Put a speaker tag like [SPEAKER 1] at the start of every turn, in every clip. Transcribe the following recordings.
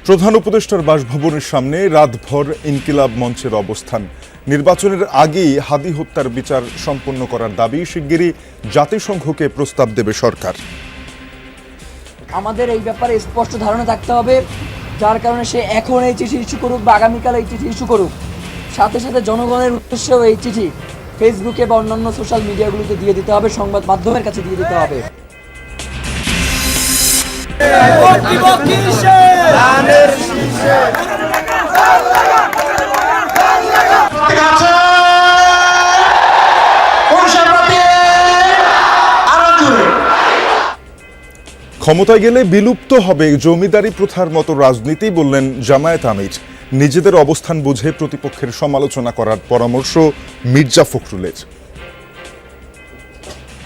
[SPEAKER 1] প্রধান উপদেষ্টার বাসভবনের সামনে রাতভর ইনকিলাব মঞ্চের অবস্থান। নির্বাচনের আগেই হাদি হত্যার বিচার সম্পন্ন করার দাবি, শিগগিরই জাতিসংঘকে প্রস্তাব দেবে সরকার।
[SPEAKER 2] আমাদের এই ব্যাপারে স্পষ্ট ধারণা থাকতে হবে, যার কারণে সে এখন এই চিঠি ইস্যু করুক বা আগামীকাল এই চিঠি ইস্যু করুক, সাথে সাথে জনগণের উদ্দেশ্যেও এই চিঠি ফেসবুকে বা অন্যান্য সোশ্যাল মিডিয়াগুলোতে দিয়ে দিতে হবে, সংবাদ মাধ্যমের কাছে দিয়ে দিতে হবে।
[SPEAKER 1] ক্ষমতায় গেলে বিলুপ্ত হবে জমিদারি প্রথার মতো রাজনীতি, বললেন জামায়াত আমির। নিজেদের অবস্থান বুঝে প্রতিপক্ষের সমালোচনা করার পরামর্শ মির্জা ফখরুলের।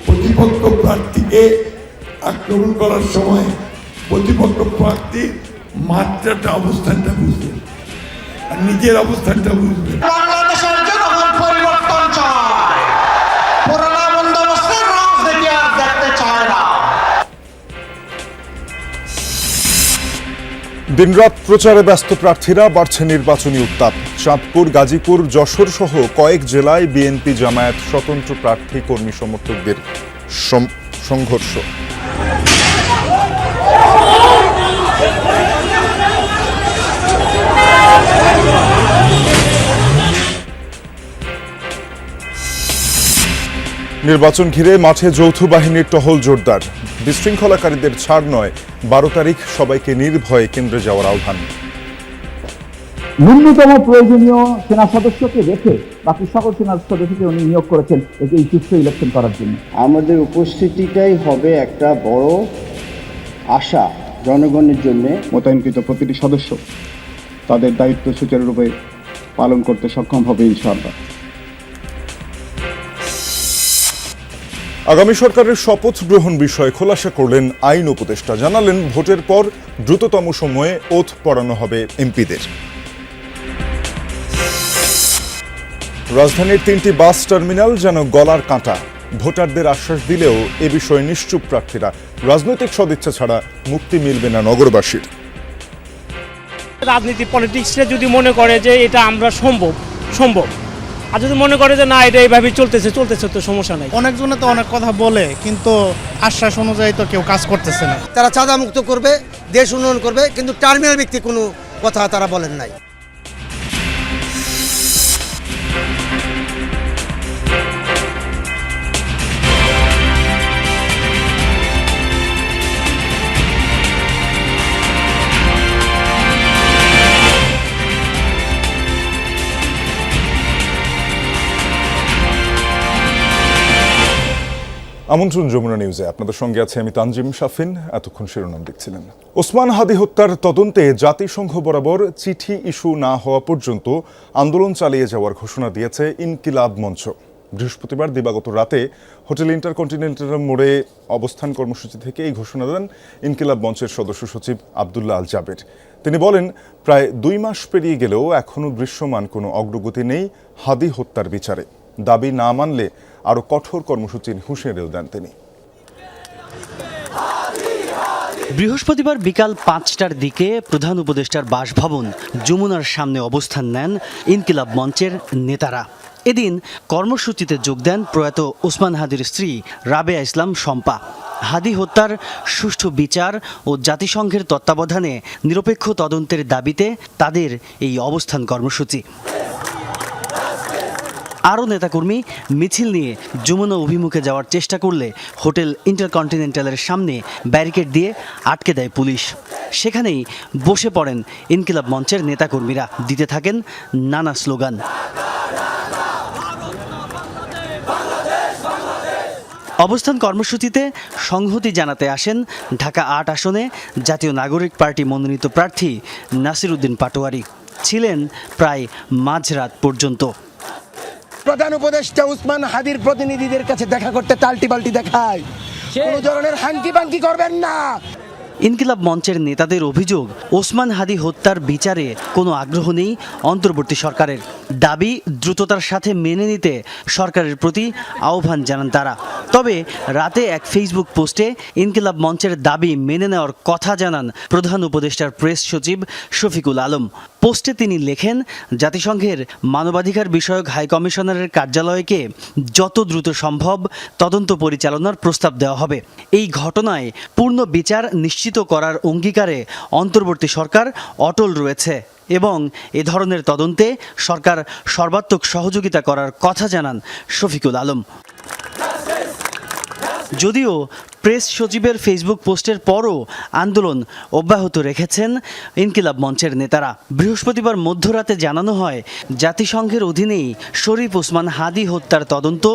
[SPEAKER 3] প্রতিপক্ষ প্রার্থীকে আক্রমণ করার সময় প্রতিপক্ষ প্রার্থীর মাত্রাটা, অবস্থানটা বুঝবে আর নিজের অবস্থানটা বুঝবে।
[SPEAKER 4] বাংলাদেশের জনগণ পরিবর্তন চায়, পুরোনো বন্দোবস্তের রাজনীতি আর দেখতে চায় না।
[SPEAKER 1] দিনরাত প্রচারে ব্যস্ত প্রার্থীরা, বাড়ছে নির্বাচনী উত্তাপ। চাঁদপুর, গাজীপুর, যশোর সহ কয়েক জেলায় বিএনপি জামায়াত স্বতন্ত্র প্রার্থী কর্মী সমর্থকদের সংঘর্ষ। নির্বাচন ঘিরে মাঠে যৌথ বাহিনীর টহল জোরদার। বিশৃঙ্খলাকারীদের ছাড় নয়, 12 তারিখ সবাইকে নির্ভয়ে কেন্দ্রে যাওয়ার আহ্বান।
[SPEAKER 5] ন্যূনতম প্রয়োজনীয় সেনা সদস্যকে রেখে বাকি সকল সেনা সদস্যকে উনি নিয়োগ করেছেন এই সুষ্ঠু ইলেকশন করার জন্য।
[SPEAKER 6] আমাদের উপস্থিতিটাই হবে একটা বড় আশা জনগণের জন্য।
[SPEAKER 7] মোতায়েনকৃত প্রতিটি সদস্য তাদের দায়িত্ব সুচারুরূপে পালন করতে সক্ষম হবে ইনশাআল্লাহ।
[SPEAKER 1] আগামী সরকারের শপথ গ্রহণ বিষয়ে খোলাসা করলেন আইন উপদেষ্টা। জানালেন, ভোটের পর দ্রুততম সময়ে ওথ পড়ানো হবে এমপিদের। রাজধানীর 3টি বাস টার্মিনাল যেন গলার কাঁটা। ভোটারদের আশ্বাস দিলেও এ বিষয়ে নিশ্চুপ প্রার্থীরা। রাজনৈতিক সদিচ্ছা ছাড়া মুক্তি মিলবে না নগরবাসীর।
[SPEAKER 8] রাজনীতি পলিটিক্সে যদি মনে করে যে এটা আমরা সম্ভব, আর যদি মনে করে যে না এটা এইভাবে চলতেছে তো সমস্যা নাই।
[SPEAKER 9] অনেকজনে তো অনেক কথা বলে, কিন্তু আশ্বাস অনুযায়ী তো কেউ কাজ করতেছে না।
[SPEAKER 10] তারা চাঁদা মুক্ত করবে, দেশ উন্নয়ন করবে, কিন্তু টার্মিনাল ভিত্তিক কোনো কথা তারা বলেন নাই।
[SPEAKER 1] আমন্ত্রণ যমুনা নিউজে, আপনাদের সঙ্গে আছে আমি তানজিম শাফিন। এতক্ষণ শিরোনাম দেখছিলেন। ওসমান হাদি হত্যার তদন্তে জাতিসংঘ বরাবর চিঠি ইস্যু না হওয়া পর্যন্ত আন্দোলন চালিয়ে যাওয়ার ঘোষণা দিয়েছে ইনকিলাব মঞ্চ। বৃহস্পতিবার দিবাগত রাতে হোটেল ইন্টারকন্টিনেন্টাল মোড়ে অবস্থান কর্মসূচি থেকে এই ঘোষণা দেন ইনকিলাব মঞ্চের সদস্য সচিব আব্দুল্লাহ আল জাবের। তিনি বলেন, প্রায় 2 মাস পেরিয়ে গেলেও এখনও দৃশ্যমান কোনো অগ্রগতি নেই হাদি হত্যার বিচারে। দাবি না মানলে আরো কঠোর কর্মসূচির হুঁশিয়ারিও দেন তিনি।
[SPEAKER 11] বৃহস্পতিবার বিকাল 5টার দিকে প্রধান উপদেষ্টার বাসভবন যমুনার সামনে অবস্থান নেন ইনকিলাব মঞ্চের নেতারা। এদিন কর্মসূচিতে যোগ দেন প্রয়াত ওসমান হাদির স্ত্রী রাবেয়া ইসলাম শম্পা। হাদি হত্যার সুষ্ঠু বিচার ও জাতিসংঘের তত্ত্বাবধানে নিরপেক্ষ তদন্তের দাবিতে তাদের এই অবস্থান কর্মসূচি। আরও নেতাকর্মী মিছিল নিয়ে যমুনা অভিমুখে যাওয়ার চেষ্টা করলে হোটেল ইন্টারকন্টিনেন্টালের সামনে ব্যারিকেড দিয়ে আটকে দেয় পুলিশ। সেখানেই বসে পড়েন ইনকিলাব মঞ্চের নেতাকর্মীরা, দিতে থাকেন নানা স্লোগান। অবস্থান কর্মসূচিতে সংহতি জানাতে আসেন ঢাকা 8 আসনে জাতীয় নাগরিক পার্টি মনোনীত প্রার্থী নাসির উদ্দিন পাটোয়ারি। ছিলেন প্রায় মাঝরাত পর্যন্ত।
[SPEAKER 10] প্রধান উপদেষ্টা ওসমান হাদির প্রতিনিধিদের কাছে দেখা করতে টাল্টি বাল্টি দেখায়, কোনো ধরনের হাঙ্কি পাঙ্কি করবেন না।
[SPEAKER 11] ইনকিলাব মঞ্চের নেতাদের অভিযোগ, ওসমান হাদি হত্যার বিচারে কোনো আগ্রহ নেই অন্তর্বর্তী সরকারের। দাবি দ্রুততার সাথে মেনে নিতে সরকারের প্রতি আহ্বান জানান তারা। তবে রাতে এক ফেসবুক পোস্টে ইনকিলাব মঞ্চের দাবি মেনে নেওয়ার কথা জানান প্রধান উপদেষ্টার প্রেস সচিব শফিকুল আলম। পোস্টে তিনি লেখেন, জাতিসংঘের মানবাধিকার বিষয়ক হাই কমিশনারের কার্যালয়কে যত দ্রুত সম্ভব তদন্ত পরিচালনার প্রস্তাব দেওয়া হবে। এই ঘটনায় পূর্ণ বিচার নিশ্চিত করার অঙ্গীকারে অন্তর্বর্তী সরকার অটল রয়েছে এবং এ ধরনের তদন্তে সরকার সর্বাত্মক সহযোগিতা করার কথা জানান শফিকুল আলম। যদিও প্রেস সচিবের ফেসবুক পোস্টের পরও আন্দোলন অব্যাহত রেখেছেন ইনকিলাব মঞ্চের নেতারা। বৃহস্পতিবার মধ্যরাতে জানানো হয়, জাতিসংঘের অধীনেই শরীফ ওসমান হাদি হত্যার তদন্ত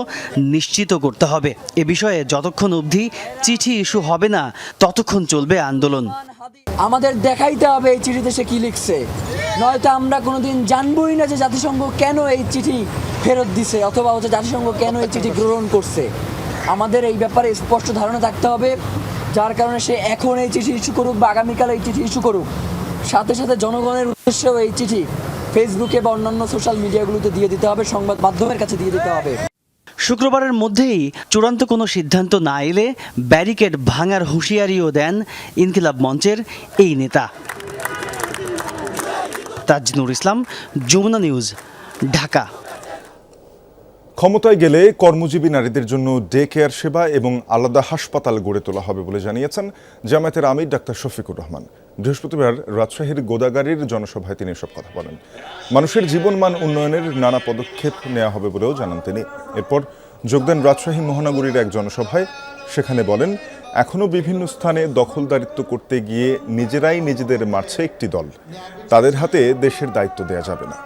[SPEAKER 11] নিশ্চিত করতে হবে। এ বিষয়ে যতক্ষণ অবধি চিঠি ইস্যু হবে না ততক্ষণ চলবে আন্দোলন।
[SPEAKER 2] আমাদের দেখাইতে হবে এই চিঠিতে সে কি লিখছে, নয়তো আমরা কোনোদিন জানবই না যে জাতিসংঘ কেন এই চিঠি ফেরত দিছে অথবা জাতিসংঘ কেন এই চিঠি গ্রহণ করছে। আমাদের এই ব্যাপারে স্পষ্ট ধারণা থাকতে হবে, যার কারণে সে এখন এই চিঠি ইস্যু করুক বা আগামীকাল এই চিঠি ইস্যু করুক, সাথে সাথে জনগণের উদ্দেশ্যেও এই চিঠি ফেসবুকে বা অন্যান্য সোশ্যাল মিডিয়াগুলোতে দিয়ে দিতে হবে, সংবাদ মাধ্যমের কাছে দিয়ে দিতে হবে।
[SPEAKER 11] শুক্রবারের মধ্যেই চূড়ান্ত কোনো সিদ্ধান্ত না এলে ব্যারিকেড ভাঙার হুঁশিয়ারিও দেন ইনকিলাব মঞ্চের এই নেতা। তাজনুর ইসলাম, যমুনা নিউজ, ঢাকা।
[SPEAKER 1] ক্ষমতায় গেলে কর্মজীবী নারীদের জন্য ডে কেয়ার সেবা এবং আলাদা হাসপাতাল গড়ে তোলা হবে বলে জানিয়েছেন জামায়াতের আমির ডাক্তার শফিকুর রহমান। বৃহস্পতিবার রাজশাহীর গোদাগাড়ীর জনসভায় তিনি এসব কথা বলেন। মানুষের জীবনমান উন্নয়নের নানা পদক্ষেপ নেওয়া হবে বলেও জানান তিনি। এরপর যোগ দেন রাজশাহী মহানগরীর এক জনসভায়। সেখানে বলেন, এখনও বিভিন্ন স্থানে দখলদারিত্ব করতে গিয়ে নিজেরাই নিজেদের মারছে একটি দল। তাদের হাতে দেশের দায়িত্ব দেয়া যাবে না।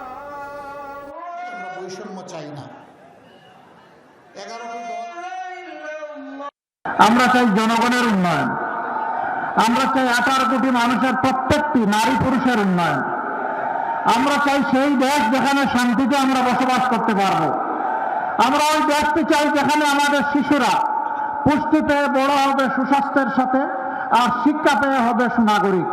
[SPEAKER 12] আমরা চাই জনগণের উন্নয়ন, আমরা চাই 18 কোটি মানুষের প্রত্যেকটি নারী পুরুষের উন্নয়ন। আমরা চাই সেই দেশ যেখানে শান্তিতে আমরা বসবাস করতে পারবো। আমরা ওই দেশটি চাই যেখানে আমাদের শিশুরা পুষ্টি পেয়ে বড় হবে সুস্বাস্থ্যের সাথে, আর শিক্ষা পেয়ে হবে সুনাগরিক।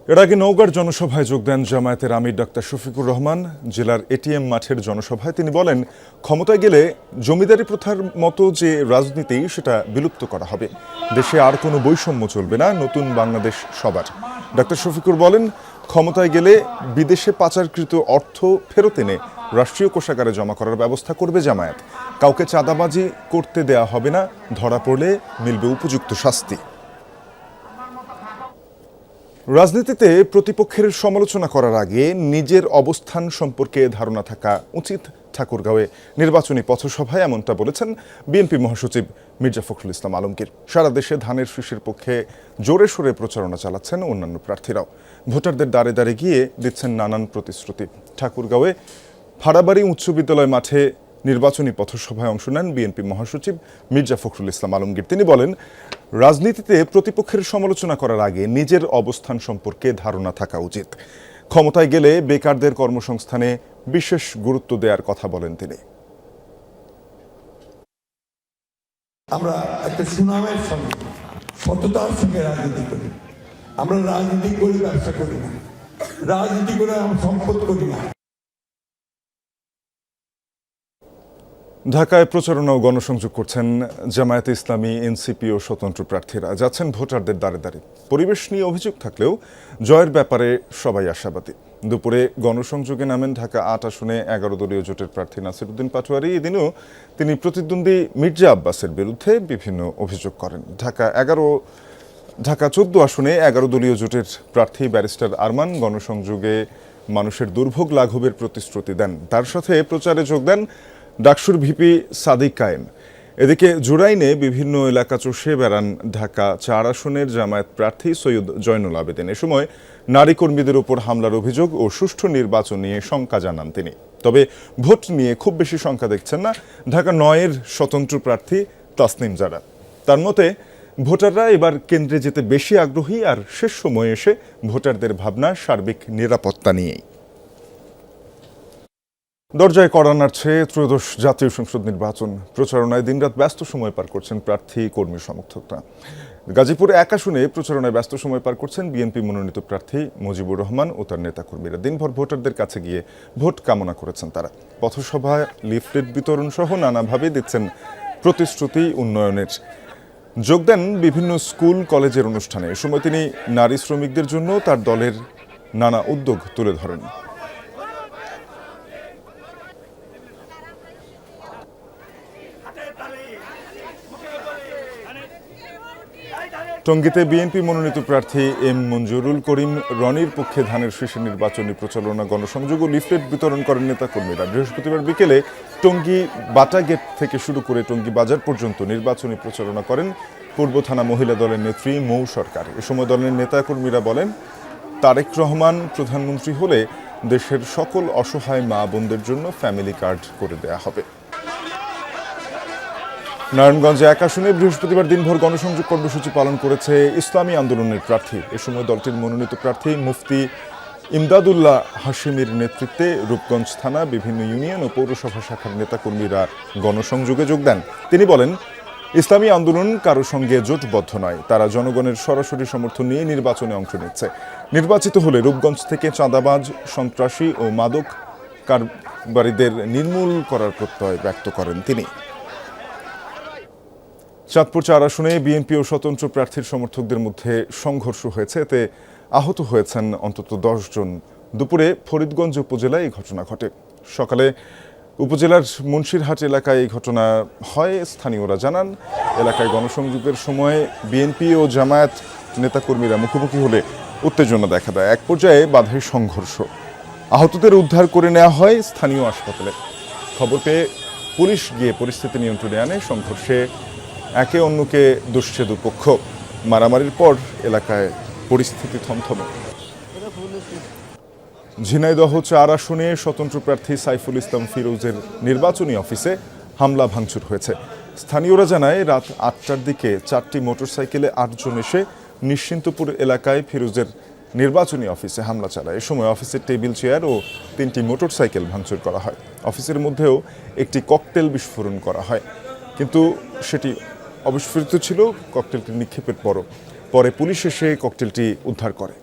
[SPEAKER 1] এর আগে নওগাঁর জনসভায় যোগ দেন জামায়াতের আমির ডাক্তার শফিকুর রহমান। জেলার এটিএম মাঠের জনসভায় তিনি বলেন, ক্ষমতায় গেলে জমিদারি প্রথার মতো যে রাজনীতি সেটা বিলুপ্ত করা হবে। দেশে আর কোনো বৈষম্য চলবে না, নতুন বাংলাদেশ সবার। ডাক্তার শফিকুর বলেন, ক্ষমতায় গেলে বিদেশে পাচারকৃত অর্থ ফেরত এনে রাষ্ট্রীয় কোষাগারে জমা করার ব্যবস্থা করবে জামায়াত। কাউকে চাঁদাবাজি করতে দেয়া হবে না, ধরা পড়লে মিলবে উপযুক্ত শাস্তি। রাজনীতিতে প্রতিপক্ষের সমালোচনা করার আগে নিজের অবস্থান সম্পর্কে ধারণা থাকা উচিত। ঠাকুরগাঁওয়ে নির্বাচনী পথসভায় এমনটা বলেছেন বিএনপি মহাসচিব মির্জা ফখরুল ইসলাম আলমগীর। সারা দেশে ধানের শীষের পক্ষে জোরে সোরে প্রচারণা চালাচ্ছেন অন্যান্য প্রার্থীরাও। ভোটারদের দ্বারে দ্বারে গিয়ে দিচ্ছেন নানান প্রতিশ্রুতি। ঠাকুরগাঁওয়ে ফাড়াবাড়ি উচ্চ বিদ্যালয় মাঠে নির্বাচনী পথসভায় অংশ নেন বিএনপি মহাসচিব মির্জা ফখরুল ইসলাম আলমগীর। তিনি বলেন, রাজনীতিতে প্রতিপক্ষের সমালোচনা করার আগে নিজের অবস্থান সম্পর্কে ধারণা থাকা উচিত। ক্ষমতায় গেলে বেকারদের কর্মসংস্থানে বিশেষ গুরুত্ব দেওয়ার কথা বলেন তিনি।
[SPEAKER 3] আমরা একটা সুনামের সঙ্গে সততার সঙ্গে রাজনীতি করি। আমরা রাজনীতি করে ব্যবসা করি না, রাজনীতি করে আমরা সম্পদ করি না।
[SPEAKER 1] ঢাকায় প্রচারণা ও গণসংযোগ করছেন জামায়াতে ইসলামী, এনসিপি ও স্বতন্ত্র প্রার্থীরা। যাচ্ছেন ভোটারদের দ্বারে দ্বারে। পরিবেশ নিয়ে অভিযোগ থাকলেও জয়ের ব্যাপারে সবাই আশাবাদী। দুপুরে গণসংযোগে নামেন ঢাকা 8 আসনে 11 দলীয় জোটের প্রার্থী নাসিরউদ্দিন পাটোয়ারি। এদিনও তিনি প্রতিদ্বন্দ্বী মির্জা আব্বাসের বিরুদ্ধে বিভিন্ন অভিযোগ করেন। ঢাকা 14 আসনে 11 দলীয় জোটের প্রার্থী ব্যারিস্টার আরমান গণসংযোগে মানুষের দুর্ভোগ লাঘবের প্রতিশ্রুতি দেন। তার সাথে প্রচারে যোগ দেন ডাকসুর ভিপি সাদিক কায়েম। এদিকে জুরাইনে বিভিন্ন এলাকা চষে বেড়ান ঢাকা 4 আসনের জামায়াত প্রার্থী সৈয়দ জয়নুল আবেদিন। এ সময় নারী কর্মীদের উপর হামলার অভিযোগ ও সুষ্ঠু নির্বাচন নিয়ে শঙ্কা জানান তিনি। তবে ভোট নিয়ে খুব বেশি শঙ্কা দেখছেন না ঢাকা 9-এর স্বতন্ত্র প্রার্থী তাসনিম জারা। তার মতে, ভোটাররা এবার কেন্দ্রে যেতে বেশি আগ্রহী, আর শেষ সময়ে এসে ভোটারদের ভাবনা সার্বিক নিরাপত্তা নিয়েই। দরজায় কড়া নাড়ছে ত্রয়োদশ জাতীয় সংসদ নির্বাচন। প্রচারণায় দিনরাত ব্যস্ত সময় পার করছেন প্রার্থী, কর্মী সমর্থকরা। গাজীপুর 1 আসনে প্রচারণায় ব্যস্ত সময় পার করছেন বিএনপি মনোনীত প্রার্থী মুজিবুর রহমান ও তার নেতাকর্মীরা। দিনভর ভোটারদের কাছে গিয়ে ভোট কামনা করেছেন তারা। পথসভায় লিফলেট বিতরণ সহ নানাভাবে দিচ্ছেন প্রতিশ্রুতি উন্নয়নের। যোগ দেন বিভিন্ন স্কুল কলেজের অনুষ্ঠানে। এ সময় তিনি নারী শ্রমিকদের জন্য তার দলের নানা উদ্যোগ তুলে ধরেন। টঙ্গীতে বিএনপি মনোনীত প্রার্থী এম মঞ্জুরুল করিম রনির পক্ষে ধানের শীষে নির্বাচনী প্রচারণা, গণসংযোগ ও লিফলেট বিতরণ করেন নেতাকর্মীরা। বৃহস্পতিবার বিকেলে টঙ্গী বাটা গেট থেকে শুরু করে টঙ্গী বাজার পর্যন্ত নির্বাচনী প্রচারণা করেন পূর্ব থানা মহিলা দলের নেত্রী মৌ সরকার। এ সময় দলের নেতাকর্মীরা বলেন, তারেক রহমান প্রধানমন্ত্রী হলে দেশের সকল অসহায় মা বোনদের জন্য ফ্যামিলি কার্ড করে দেয়া হবে। নারায়ণগঞ্জে 1 আসনে বৃহস্পতিবার দিনভর গণসংযোগ কর্মসূচি পালন করেছে ইসলামী আন্দোলনের প্রার্থী। এ সময় দলটির মনোনীত প্রার্থী মুফতি ইমদাদুল্লাহ হাশিমির নেতৃত্বে রূপগঞ্জ থানা, বিভিন্ন ইউনিয়ন ও পৌরসভা শাখার নেতাকর্মীরা গণসংযোগে যোগ দেন। তিনি বলেন, ইসলামী আন্দোলন কারো সঙ্গে জোটবদ্ধ নয়, তারা জনগণের সরাসরি সমর্থন নিয়ে নির্বাচনে অংশ নিচ্ছে। নির্বাচিত হলে রূপগঞ্জ থেকে চাঁদাবাজ, সন্ত্রাসী ও মাদক কারবারিদের নির্মূল করার প্রত্যয় ব্যক্ত করেন তিনি। চাঁদপুর 4 আসনে বিএনপি ও স্বতন্ত্র প্রার্থীর সমর্থকদের মধ্যে সংঘর্ষ হয়েছে, এতে আহত হয়েছেন অন্তত 10 জন। দুপুরে ফরিদগঞ্জ উপজেলায় এই ঘটনা ঘটে। সকালে উপজেলার মুন্সিরহাট এলাকায় এই ঘটনা হয়। স্থানীয়রা জানান, এলাকায় গণসংযোগের সময় বিএনপি ও জামায়াত নেতাকর্মীরা মুখোমুখি হলে উত্তেজনা দেখা দেয়। এক পর্যায়ে বাধে সংঘর্ষ। আহতদের উদ্ধার করে নেওয়া হয় স্থানীয় হাসপাতালে। খবর পেয়ে পুলিশ গিয়ে পরিস্থিতি নিয়ন্ত্রণে আনে। সংঘর্ষে একে অন্যকে দুষছে দুপক্ষ। মারামারির পর এলাকায় পরিস্থিতি থমথমে। ঝিনাইদহ 4 আসনে স্বতন্ত্র প্রার্থী সাইফুল ইসলাম ফিরোজের নির্বাচনী অফিসে হামলা ভাঙচুর হয়েছে। স্থানীয়রা জানায়, রাত 8টার দিকে 4টি মোটরসাইকেলে 8 জন এসে নিশ্চিন্তপুর এলাকায় ফিরোজের নির্বাচনী অফিসে হামলা চালায়। এ সময় অফিসের টেবিল, চেয়ার ও 3টি মোটরসাইকেল ভাঙচুর করা হয়। অফিসের মধ্যেও একটি ককটেল বিস্ফোরণ করা হয়, কিন্তু সেটি অবিস্ফোরিত ছিল। ককটেলটি নিক্ষেপের পরে পুলিশ এসে ককটেলটি উদ্ধার করে।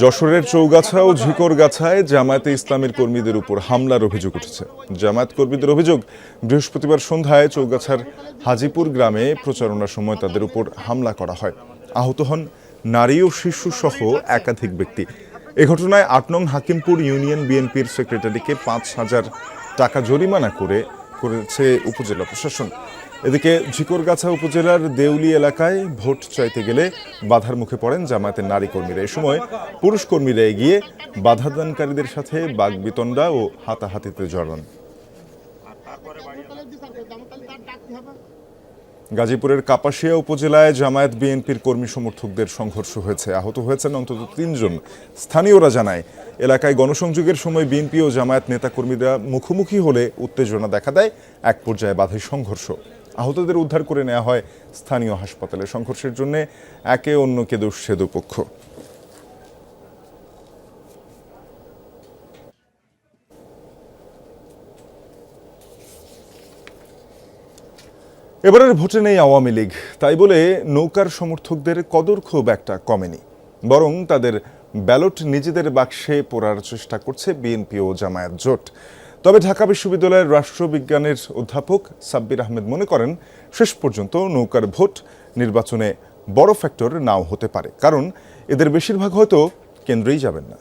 [SPEAKER 1] যশোরের চৌগাছা ও ঝিকরগাছায় জামায়াতে ইসলামের কর্মীদের উপর হামলার অভিযোগ উঠেছে। জামায়াত কর্মীদের অভিযোগ, বৃহস্পতিবার সন্ধ্যায় চৌগাছার হাজিপুর গ্রামে প্রচারণার সময় তাদের উপর হামলা করা হয়। আহত হন নারী ও শিশু সহ একাধিক ব্যক্তি। এ ঘটনায় 8 নং হাকিমপুর ইউনিয়ন বিএনপির সেক্রেটারিকে 5,000 টাকা জরিমানা করেছে উপজেলা প্রশাসন। এদিকে ঝিকরগাছা উপজেলার দেউলি এলাকায় ভোট চাইতে গেলে বাধার মুখে পড়েন জামায়াতের নারী কর্মীরা। এ সময় পুরুষ কর্মীরা এগিয়ে বাধাদানকারীদের সাথে বাগবিতণ্ডা ও হাতাহাতিতে জড়ান। গাজীপুরের কাপাসিয়া উপজেলায় জামায়াত বিএনপির কর্মী সমর্থকদের সংঘর্ষ হয়েছে। আহত হয়েছেন অন্তত 3 জন। স্থানীয়রা জানায়, এলাকায় গণসংযোগের সময় বিএনপি ও জামায়াত নেতাকর্মীরা মুখোমুখি হলে উত্তেজনা দেখা দেয়। এক পর্যায়ে বাধে সংঘর্ষ। আহতদের উদ্ধার করে নেওয়া হয় স্থানীয় হাসপাতালে। সংঘর্ষের জন্য একে অন্যকে দুষছে দুপক্ষ। এবারের ভোটে নেই আওয়ামী লীগ, তাই বলে নৌকার সমর্থকদের কদর খুব একটা কমেনি, বরং তাদের ব্যালট নিজেদের বাক্সে পোড়ার চেষ্টা করছে বিএনপি ও জামায়াত জোট। তবে ঢাকা বিশ্ববিদ্যালয়ের রাষ্ট্রবিজ্ঞানের অধ্যাপক সাব্বির আহমেদ মনে করেন, শেষ পর্যন্ত নৌকার ভোট নির্বাচনে বড় ফ্যাক্টর নাও হতে পারে, কারণ এদের বেশিরভাগ হয়তো কেন্দ্রেই যাবেন না।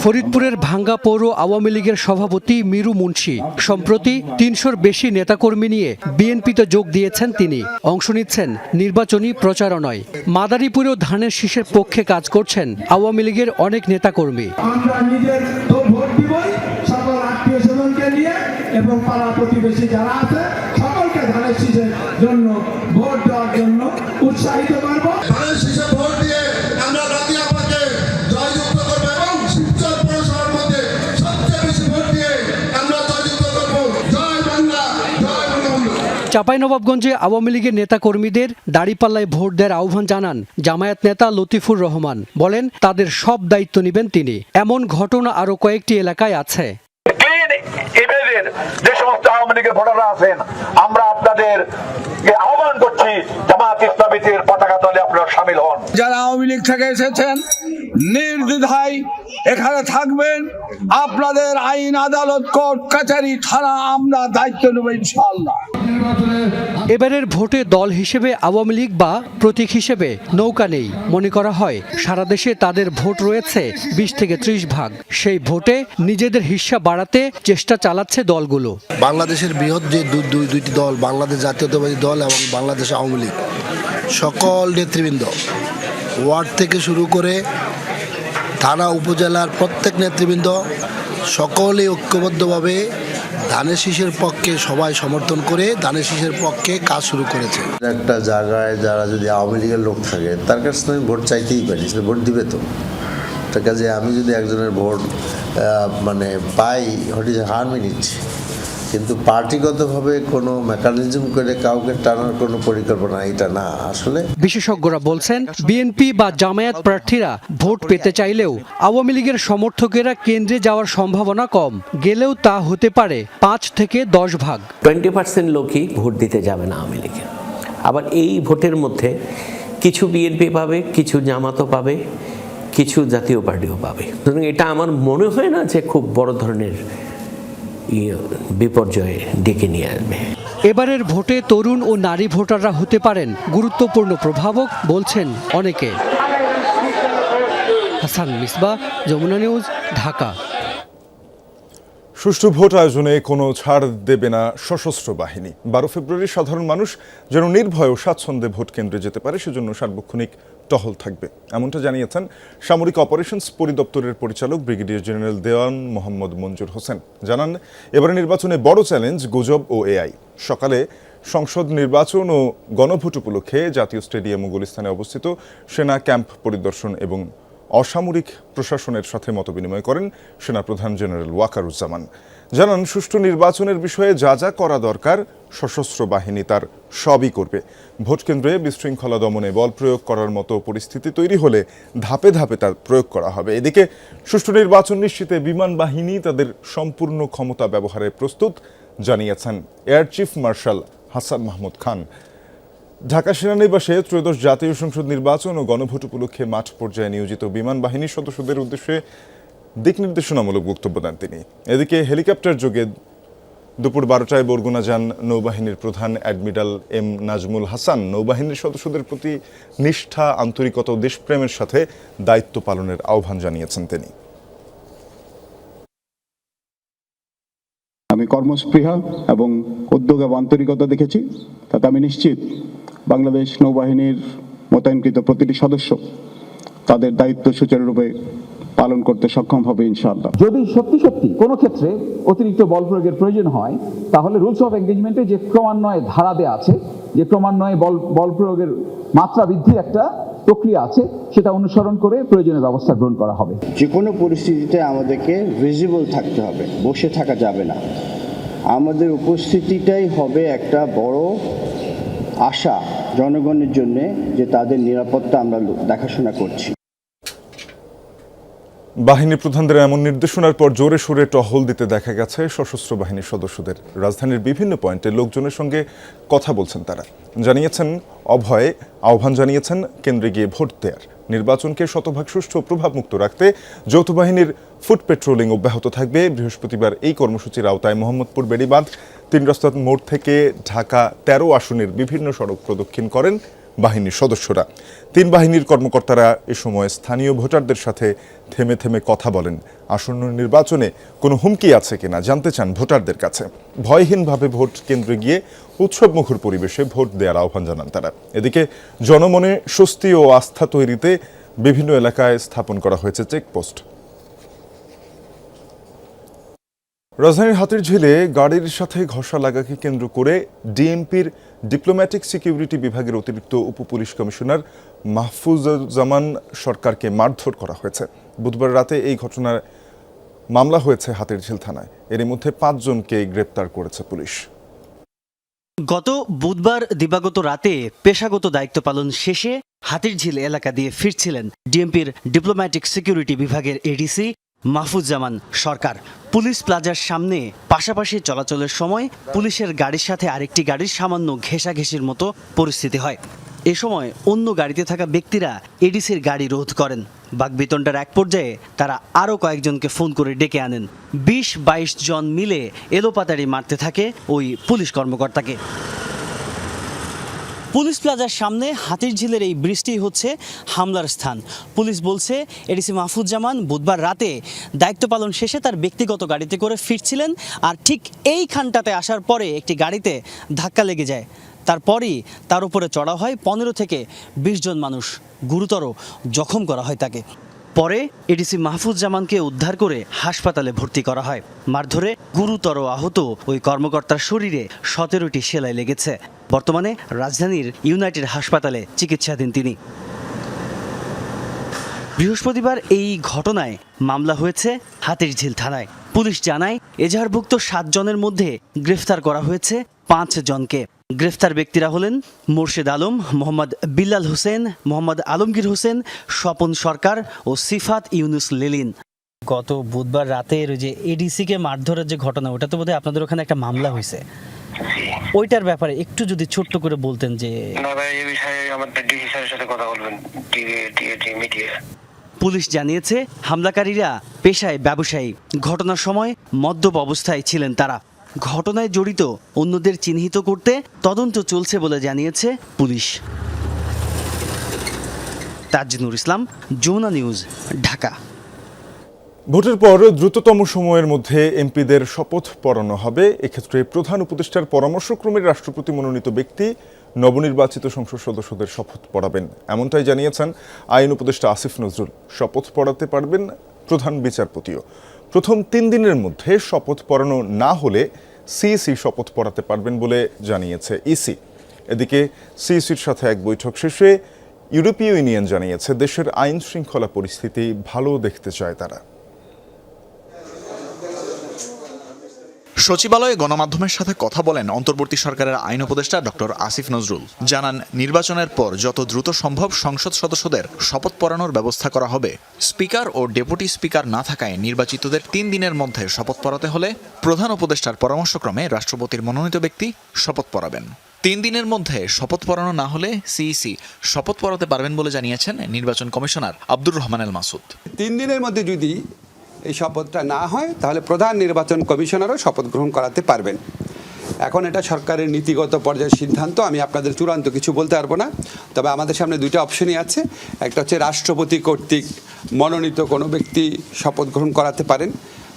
[SPEAKER 11] ফরিদপুরের ভাঙ্গা পৌর আওয়ামী লীগের সভাপতি মিরু মুন্সি সম্প্রতি 300-র বেশি নেতাকর্মী নিয়ে বিএনপিতে যোগ দিয়েছেন। তিনি অংশ নিচ্ছেন নির্বাচনী প্রচারণায়। মাদারীপুরেও ধানের শীষের পক্ষে কাজ করছেন আওয়ামী লীগের অনেক নেতাকর্মী।
[SPEAKER 12] আমরা নিজের তো ভোট দিবই, সকল আত্মীয় স্বজনকে নিয়ে এবং পাড়া প্রতিবেশী যারা আছে সকলকে ধানের শীষের জন্য ভোট দেওয়ার জন্য উৎসাহিত করব।
[SPEAKER 3] ধানের শীষে ভোট দিয়ে আমরা রাজিয়াপাকে জয়যুক্ত করব এবং শিবচর পৌরসভার মধ্যে সবচেয়ে বেশি ভোট দিয়ে আমরা জয়যুক্ত করব। জয় বাংলা, জয় বঙ্গবন্ধু।
[SPEAKER 11] চাঁপাইনবাবগঞ্জে আওয়ামী লীগের নেতাকর্মীদের দাঁড়িপাল্লায় ভোট দেওয়ার আহ্বান জানান জামায়াত নেতা লতিফুর রহমান। বলেন, তাদের সব দায়িত্ব নেবেন তিনি। এমন ঘটনা আরো কয়েকটি এলাকায় আছে।
[SPEAKER 13] লীগের যে সমস্ত আওয়ামী লীগের ভোটাররা আছেন, আমরা আপনাদের আহ্বান করছি জামায়াত ইসলামীর পতাকা দলে আপনারা শামিল হন।
[SPEAKER 3] যারা আওয়ামী লীগ থেকে এসেছেন নির্দ্বিধায় এখানে থাকবেন। আপনাদের আইন, আদালত, কোর্ট কাছারি, থানা আমরা দায়িত্ব নেব ইনশাআল্লাহ।
[SPEAKER 14] এবারের ভোটে দল হিসেবে আওয়ামী লীগ বা প্রতীক হিসেবে নৌকা নেই। মনে করা হয় সারা দেশে তাদের ভোট রয়েছে 20 থেকে 30 ভাগ। সেই ভোটে নিজেদের হিস্সা বাড়াতে চেষ্টা চালাচ্ছে দলগুলো।
[SPEAKER 10] বাংলাদেশের বৃহৎ যে দুইটি দল, বাংলাদেশ জাতীয়তাবাদী দল এবং বাংলাদেশ আওয়ামী লীগ, সকল নেতৃবৃন্দ ওয়ার্ড থেকে শুরু করে থানা উপজেলার প্রত্যেক নেতৃবৃন্দ সকলেই ঐক্যবদ্ধভাবে ধানের শীষের পক্ষে সবাই সমর্থন করে ধানের শীষের পক্ষে কাজ শুরু করেছে।
[SPEAKER 6] একটা জায়গায় যারা যদি আওয়ামী লীগের লোক থাকে তার কাছে আমি ভোট চাইতেই পারি, সে ভোট দিবে তো। তার কাছে আমি যদি একজনের ভোট পাই, হঠাৎ হার নিচ্ছি, কিন্তু পার্টিগতভাবে কোনো মেকানিজম করে কাউকে টানার কোনো পরিকল্পনা এটা না। আসলে
[SPEAKER 14] বিশেষজ্ঞরা বলছেন বিএনপি বা জামায়াত প্রার্থীরা ভোট পেতে চাইলেও আওয়ামী লীগের সমর্থকেরা কেন্দ্রে যাওয়ার সম্ভাবনা কম, গেলেও তা হতে পারে 5 থেকে 10 ভাগ।
[SPEAKER 15] 20% লোকই ভোট দিতে যাবে না আওয়ামী লীগে। আবার এই ভোটের মধ্যে কিছু বিএনপি পাবে, কিছু জামাতও পাবে, কিছু জাতীয় পার্টিও পাবে। সুতরাং এটা আমার মনে হয় না যে খুব বড় ধরনের বিপর্যয় ডেকে নিয়ে আসবে।
[SPEAKER 14] এবারের ভোটে তরুণ ও নারী ভোটাররা হতে পারেন গুরুত্বপূর্ণ প্রভাবক বলছেন অনেকে। হাসান মিসবাহ, যমুনা নিউজ, ঢাকা।
[SPEAKER 1] সুষ্ঠু ভোট আয়োজনে কোনো ছাড় দেবে না সশস্ত্র বাহিনী। 12 ফেব্রুয়ারি সাধারণ মানুষ যেন নির্ভয় ও স্বাচ্ছন্দ্যে ভোট কেন্দ্রে যেতে পারে, সেজন্য সার্বক্ষণিক টহল থাকবে, এমনটা জানিয়েছেন সামরিক অপারেশনস পরিদপ্তরের পরিচালক ব্রিগেডিয়ার জেনারেল দেওয়ান মোহাম্মদ মঞ্জুর হোসেন। জানান, এবারে নির্বাচনে বড় চ্যালেঞ্জ গুজব ও এআই। সকালে সংসদ নির্বাচন ও গণভোট উপলক্ষে জাতীয় স্টেডিয়াম ও গুলিস্তানে অবস্থিত সেনা ক্যাম্প পরিদর্শন এবং অসামরিক প্রশাসনের সাথে মতবিনিময় করেন সেনাপ্রধান জেনারেল ওয়াকারুজ্জামান। জানান, সুষ্ঠু নির্বাচনের বিষয়ে যা যা করা দরকার সশস্ত্র বাহিনী তার সবই করবে। ভোট কেন্দ্রে বিশৃঙ্খলা দমনে বল প্রয়োগ করার মতো পরিস্থিতি তৈরি হলে ধাপে ধাপে তার প্রয়োগ করা হবে। এদিকে সুষ্ঠু নির্বাচন নিশ্চিতে বিমান বাহিনী তাদের সম্পূর্ণ ক্ষমতা ব্যবহারে প্রস্তুত জানিয়েছেন air chief marshal Hasan Mahmud Khan. Dhaka সেনানিবাসে ত্রয়োদশ জাতীয় সংসদ নির্বাচন ও গণভোট উপলক্ষে মাঠ পর্যায়ে নিয়োজিত বিমান বাহিনীর সদস্যদের উদ্দেশ্যে দিক নির্দেশনামূলক বক্তব্য দেন তিনি। এদিকে হেলিকপ্টার যোগে দুপুর 12টায় বরগুনা যান নৌবাহিনীর প্রধান অ্যাডমিরাল এম নাজমুল হাসান। নৌবাহিনীর সদস্যদের প্রতি নিষ্ঠা, আন্তরিকতা ও দেশপ্রেমের সাথে দায়িত্ব পালনের আহ্বান জানিয়েছেন তিনি।
[SPEAKER 7] আমি কর্মস্পৃহা এবং উদ্যোগ এবং আন্তরিকতা দেখেছি, তাতে আমি নিশ্চিত বাংলাদেশ নৌবাহিনীর মোতায়েনকৃত প্রতিটি সদস্য তাদের দায়িত্ব সুচারুরূপে পালন করতে সক্ষম হবে ইনশাআল্লাহ।
[SPEAKER 5] যদি সত্যি সত্যি কোনো ক্ষেত্রে অতিরিক্ত বল প্রয়োগের প্রয়োজন হয়, তাহলে রুলস অফ এঙ্গেজমেন্টে যে ক্রমান্বয়ে ধারা দেওয়া আছে, যে ক্রমান্বয়ে বল প্রয়োগের মাত্রা বৃদ্ধির একটা প্রক্রিয়া আছে, সেটা অনুসরণ করে প্রয়োজনীয় ব্যবস্থা গ্রহণ করা হবে।
[SPEAKER 6] যে কোনো পরিস্থিতিতে আমাদেরকে ভিজিবল থাকতে হবে, বসে থাকা যাবে না। আমাদের উপস্থিতিটাই হবে একটা বড় আশা জনগণের জন্য, যে তাদের নিরাপত্তা আমরা দেখাশোনা করছি।
[SPEAKER 1] বাহিনী প্রধানদের এমন নির্দেশনার পর জোরে সোরে টহল দিতে দেখা গেছে সশস্ত্র বাহিনীর সদস্যদের। রাজধানীর বিভিন্ন পয়েন্টে লোকজনের সঙ্গে কথা বলছেন তারা। জানিয়েছেন অভয়ে আহ্বান জানিয়েছেন কেন্দ্রে গিয়ে ভোট দেওয়ার। নির্বাচনকে শতভাগ সুষ্ঠু ও প্রভাবমুক্ত রাখতে যৌথ বাহিনীর ফুট পেট্রোলিং অব্যাহত থাকবে। বৃহস্পতিবার এই কর্মসূচির আওতায় মোহাম্মদপুর বেড়িবাঁধ 3 রাস্তা মোড় থেকে ঢাকা 13 আসনের বিভিন্ন সড়ক প্রদক্ষিণ করেন বাহিনীর সদস্যরা। 3 বাহিনীর কর্মকর্তারা এ সময় স্থানীয় ভোটারদের সাথে থেমে থেমে কথা বলেন। আসন্ন নির্বাচনে কোনো হুমকি আছে কিনা জানতে চান ভোটারদের কাছে। ভয়হীনভাবে ভোট কেন্দ্রে গিয়ে উৎসবমুখর পরিবেশে ভোট দেওয়ার আহ্বান জানান তারা। এদিকে জনমনে স্বস্তি ও আস্থা তৈরিতে বিভিন্ন এলাকায় স্থাপন করা হয়েছে চেকপোস্ট। রাজধানীর হাতিরঝিলে গাড়ির সাথে ঘষা লাগাকে কেন্দ্র করে ডিএমপির ডিপ্লোম্যাটিক সিকিউরিটি বিভাগের অতিরিক্ত উপপুলিশ কমিশনার মাহফুজুজ্জামান সরকারকে মারধর করা হয়েছে। বুধবার রাতে এই ঘটনার মামলা হয়েছে হাতিরঝিল থানায়। এর মধ্যে 5 জনকে গ্রেপ্তার করেছে পুলিশ।
[SPEAKER 11] গত বুধবার দিবাগত রাতে পেশাগত দায়িত্ব পালন শেষে হাতিরঝিল এলাকা দিয়ে ফিরছিলেন ডিএমপির ডিপ্লোম্যাটিক সিকিউরিটি বিভাগের এডিসি মাহফুজ্জামান সরকার। পুলিশ প্লাজার সামনে পাশাপাশি চলাচলের সময় পুলিশের গাড়ির সাথে আরেকটি গাড়ির সামান্য ঘেঁষাঘেঁষির মতো পরিস্থিতি হয়। এ সময় অন্য গাড়িতে থাকা ব্যক্তিরা এডিসির গাড়ি রোধ করেন। বাকবিতণ্ডার এক পর্যায়ে তারা আরও কয়েকজনকে ফোন করে ডেকে আনেন। ২০-২২ জন মিলে এলোপাতাড়ি মারতে থাকে ওই পুলিশ কর্মকর্তাকে। পুলিশ প্লাজার সামনে হাতিরঝিলের এই ব্রিজটি হচ্ছে হামলার স্থান। পুলিশ বলছে এডিসি মাহফুজ্জামান বুধবার রাতে দায়িত্ব পালন শেষে তার ব্যক্তিগত গাড়িতে করে ফিরছিলেন, আর ঠিক এইখানটাতে আসার পরে একটি গাড়িতে ধাক্কা লেগে যায়। তারপরই তার উপরে চড়া হয় ১৫ থেকে ২০ জন মানুষ, গুরুতর জখম করা হয় তাকে। পরে এডিসি মাহফুজ্জামানকে উদ্ধার করে হাসপাতালে ভর্তি করা হয়। মারধরে গুরুতর আহত ওই কর্মকর্তার শরীরে ১৭টি সেলাই লেগেছে। বর্তমানে রাজধানীর ইউনাইটেড হাসপাতালে চিকিৎসাধীন তিনি। বৃহস্পতিবার এই ঘটনায় মামলা হয়েছে হাতিরঝিল থানায়। পুলিশ জানায় এজাহারভুক্ত ৭ জনের মধ্যে গ্রেফতার করা হয়েছে ৫ জনকে। গ্রেফতার ব্যক্তিরা হলেন মোর্শেদ আলম, মোহাম্মদ বিল্লাল হোসেন, মোহাম্মদ আলমগীর হোসেন, স্বপন সরকার ও সিফাত ইউনুস লিলিন। গত বুধবার রাতের যে এডিসিকে মারধরের যে ঘটনা, ওটা তো বোধহয় আপনাদের ওখানে একটা মামলা হয়েছে, ওইটার ব্যাপারে একটু যদি ছোট্ট করে বলতেন। যে পুলিশ জানিয়েছে হামলাকারীরা পেশায় ব্যবসায়ী। ঘটনার সময় মদ্যপ অবস্থায় ছিলেন তারা। ঘটনায় জড়িত অন্যদের চিহ্নিত করতে তদন্ত চলছে বলে জানিয়েছে পুলিশ। তাজনুর ইসলাম, যমুনা নিউজ, ঢাকা।
[SPEAKER 1] ভোটের পর দ্রুততম সময়ের মধ্যে এমপিদের শপথ পড়ানো হবে। এক্ষেত্রে প্রধান উপদেষ্টার পরামর্শক্রমে রাষ্ট্রপতি মনোনীত ব্যক্তি নবনির্বাচিত সংসদ সদস্যদের শপথ পড়াবেন, এমনটাই জানিয়েছেন আইন উপদেষ্টা আসিফ নজরুল। শপথ পড়াতে পারবেন প্রধান বিচারপতিও। প্রথম ৩ দিনের মধ্যে শপথ পড়ানো না হলে সিইসি শপথ পড়াতে পারবেন বলে জানিয়েছে ইসি। এদিকে সিইসির সাথে এক বৈঠক শেষে ইউরোপীয় ইউনিয়ন জানিয়েছে দেশের আইন শৃঙ্খলা পরিস্থিতি ভালো দেখতে চায় তারা।
[SPEAKER 16] সচিবালয়ে গণমাধ্যমের সাথে কথা বলেন অন্তর্বর্তী সরকারের আইন উপদেষ্টা ডক্টর আসিফ নজরুল। জানান, নির্বাচনের পর যত দ্রুত সম্ভব সংসদ সদস্যদের শপথ পড়ানোর ব্যবস্থা করা হবে। স্পিকার ও ডেপুটি স্পিকার না থাকায় নির্বাচিতদের ৩ দিনের মধ্যে শপথ পড়াতে হলে প্রধান উপদেষ্টার পরামর্শক্রমে রাষ্ট্রপতির মনোনীত ব্যক্তি শপথ পড়াবেন। ৩ দিনের মধ্যে শপথ পড়ানো না হলে সিইসি শপথ পড়াতে পারবেন বলে জানিয়েছেন নির্বাচন কমিশনার আব্দুর রহমান আল মাসুদ।
[SPEAKER 17] ৩ দিনের মধ্যে যদি এই শপথটা না হয় তাহলে প্রধান নির্বাচন কমিশনারও শপথ গ্রহণ করাতে পারবেন। এখন এটা সরকারের নীতিগত পর্যায়ের সিদ্ধান্ত, আমি আপনাদের চূড়ান্ত কিছু বলতে পারবো না। তবে আমাদের সামনে 2টা অপশনই আছে। একটা হচ্ছে রাষ্ট্রপতি কর্তৃক মনোনীত কোনো ব্যক্তি শপথ গ্রহণ করাতে পারেন।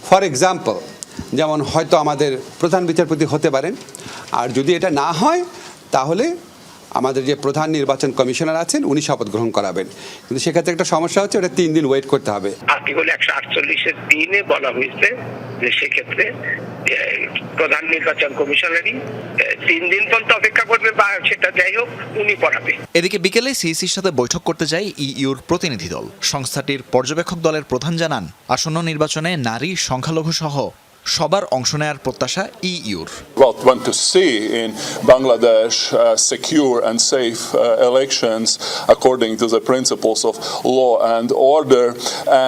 [SPEAKER 17] ফর এক্সাম্পল, যেমন হয়তো আমাদের প্রধান বিচারপতি হতে পারেন। আর যদি এটা না হয় তাহলে আমাদের যে প্রধান নির্বাচন কমিশনার আছেন উনি শপথ গ্রহণ করাবেন। কিন্তু সেক্ষেত্রে একটা সমস্যা হচ্ছে, ওটা 3 দিন ওয়েট করতে হবে।
[SPEAKER 18] আর্টিকেল 148-এর 3-এ বলা হয়েছে যে সেক্ষেত্রে প্রধান নির্বাচন কমিশনারই 3 দিন পর্যন্ত অপেক্ষা করবে, বা সেটা যাই হোক উনি পড়াবে।
[SPEAKER 16] এদিকে বিকেলে সিইসির সাথে বৈঠক করতে যায় ইইউর প্রতিনিধি দল। সংস্থাটির পর্যবেক্ষক দলের প্রধান জানান, আসন্ন নির্বাচনে নারী, সংখ্যালঘু সহ সবার অংশ নেয়ার প্রত্যাশা ইইউর।
[SPEAKER 19] Want to see in Bangladesh secure and safe elections according to the principles of law and order,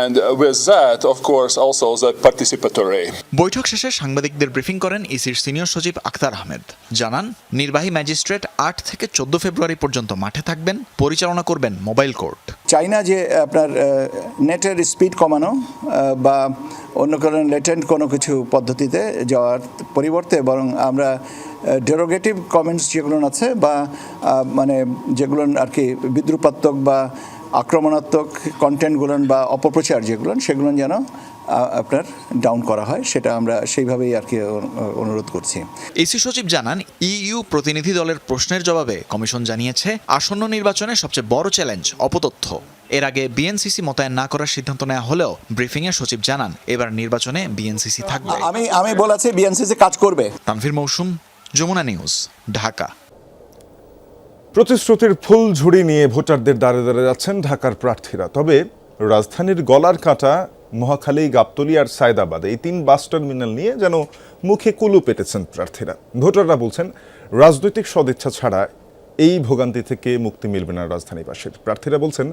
[SPEAKER 19] and with that of course also the participatory.
[SPEAKER 16] বৈঠক শেষে সাংবাদিকদের ব্রিফিং করেন ইসির সিনিয়র সচিব আখতার আহমেদ। জানান, নির্বাহী ম্যাজিস্ট্রেট 8 থেকে 14 ফেব্রুয়ারি পর্যন্ত মাঠে থাকবেন, পরিচালনা করবেন মোবাইল কোর্ট।
[SPEAKER 20] চাই না যে আপনার নেটের স্পিড কমানো বা অন্য কোনো লেটেন্ট কোনো কিছু পদ্ধতিতে যাওয়ার পরিবর্তে, বরং আমরা ডেরোগেটিভ কমেন্টস যেগুলো আছে বা মানে যেগুলো আর কি বিদ্রুপাত্মক বা আক্রমণাত্মক কন্টেন্টগুলো বা অপপ্রচার যেগুলো, সেগুলো যেন আপনার ডাউন করা হয়, সেটা আমরা সেইভাবেই আর কি অনুরোধ করছি।
[SPEAKER 16] ইসি সচিব জানান, ইইউ প্রতিনিধি দলের প্রশ্নের জবাবে কমিশন জানিয়েছে আসন্ন নির্বাচনে সবচেয়ে বড় চ্যালেঞ্জ অপতথ্য। এর আগে বিএনসিসি মোতায়েন না করার সিদ্ধান্ত নেওয়া হলেও ব্রিফিংয়ে সচিব জানান এবার নির্বাচনে বিএনসিসি থাকবে।
[SPEAKER 20] আমি বলেছি বিএনসিসি কাজ করবে।
[SPEAKER 16] তানভীর মৌসুম, যমুনা নিউজ, ঢাকা।
[SPEAKER 1] প্রতিশ্রুতির ফুল ঝুড়ি নিয়ে ভোটারদের দ্বারে দ্বারে যাচ্ছেন ঢাকার প্রার্থীরা। তবে রাজধানীর গলার কাঁটা, মহাখালী, গাবতলী আর সায়দাবাদ এই 3 বাস টার্মিনাল নিয়ে যেন মুখে কুলু পেটেছেন প্রার্থীরা। ভোটাররা বলছেন রাজনৈতিক সদিচ্ছা ছাড়া এই ভোগান্তি থেকে মুক্তি মিলবে না রাজধানীবাসীর। প্রার্থীরা বলছেন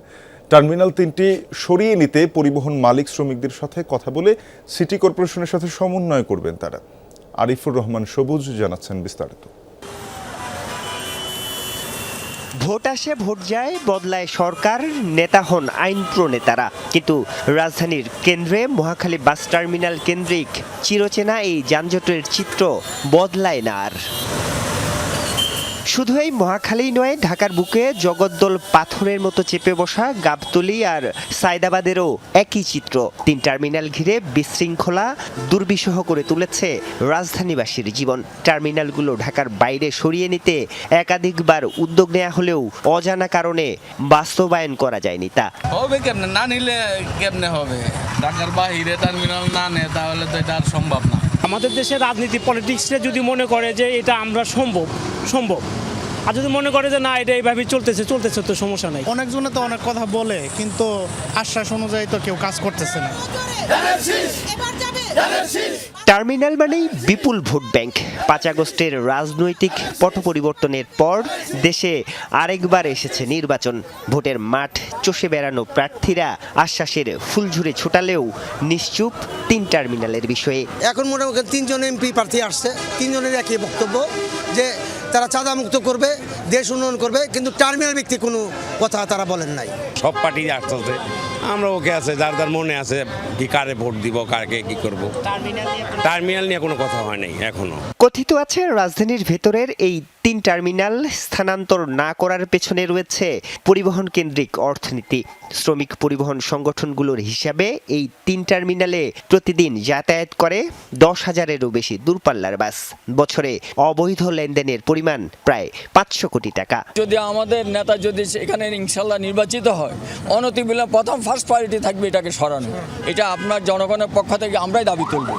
[SPEAKER 1] টার্মিনাল 3টি সরিয়ে নিতে পরিবহন মালিক শ্রমিকদের সাথে কথা বলে সিটি কর্পোরেশনের সাথে সমন্বয় করবেন তারা। আরিফুর রহমান সবুজ জানাচ্ছেন বিস্তারিত।
[SPEAKER 21] ভোট আসে ভোট যায়, বদলায় সরকার, নেতা হন আইন প্রণেতারা, কিন্তু রাজধানীর কেন্দ্রে মহাখালী বাস টার্মিনাল কেন্দ্রিক চিরচেনা এই যানজটের চিত্র বদলায় না আর। শুধু এই মহাখালীই নয়, ঢাকার বুকে জগদ্দল পাথরের মতো চেপে বসা গাবতলী আর সায়দাবাদেরও একই চিত্র। 3 টার্মিনাল ঘিরে বিশৃঙ্খলা দুর্বিষহ করে তুলেছে রাজধানীবাসীর জীবন। টার্মিনালগুলো ঢাকার বাইরে সরিয়ে নিতে একাধিকবার উদ্যোগ নেওয়া হলেও অজানা কারণে বাস্তবায়ন করা যায়নি তা।
[SPEAKER 22] হবে কেমনে, না নিলে কেমনে হবে? ঢাকার বাইরে টার্মিনাল না নেয় তাহলে তো এটা আর সম্ভব না।
[SPEAKER 8] আমাদের দেশের রাজনীতি পলিটিক্সে যদি মনে করে যে এটা আমরা সম্ভব, আর যদি মনে করে যে না এটা এইভাবে চলতেছে তো সমস্যা নাই।
[SPEAKER 9] অনেকজনে তো অনেক কথা বলে, কিন্তু আশ্বাস অনুযায়ী তো কেউ কাজ করতেছে না।
[SPEAKER 21] টার্মিনাল মানেই বিপুল ভোট ব্যাংক। 5 আগস্টের রাজনৈতিক পট পরিবর্তনের পর দেশে আরেকবার এসেছে নির্বাচন। ভোটের মাঠ চষে বেড়ানো প্রার্থীরা আশ্বাসের ফুলঝুরে ছোটালেও নিশ্চুপ 3 টার্মিনালের বিষয়ে।
[SPEAKER 23] এখন মোটামুটি 3 জন এমপি প্রার্থী আসছে, 3 জনের একই বক্তব্য যে তারা চাঁদা মুক্ত করবে, দেশ উন্নয়ন করবে, কিন্তু টার্মিনাল ভিত্তিক কোনো কথা তারা বলেন নাই।
[SPEAKER 24] সব পার্টি আসতেছে, আমরা ওকে আছে, যার যার মনে আছে কি কারে ভোট দিব, কারকে কি করব। টার্মিনাল নিয়ে কোনো কথা হয় নাই এখনো।
[SPEAKER 21] কথিত আছে রাজধানীর ভেতরের এই 3 টার্মিনাল স্থানান্তর না করার পেছনে রয়েছে পরিবহন কেন্দ্রিক অর্থনীতি। শ্রমিক পরিবহন সংগঠনগুলোর হিসাবে এই 3 টার্মিনালে প্রতিদিন যাতায়াত করে 10,000-এরও বেশি দূরপাল্লার বাস। বছরে অবৈধ লেনদেনের পরিমাণ প্রায় 500 কোটি টাকা।
[SPEAKER 25] যদি আমাদের নেতা যদি এখানে ইনশাল্লাহ নির্বাচিত হয়, অনতিবিলম্বে প্রথম ফার্স্ট প্রায়োরিটি থাকবে এটাকে সরানো। এটা আপনার জনগণের পক্ষ থেকে আমরাই দাবি তুলব।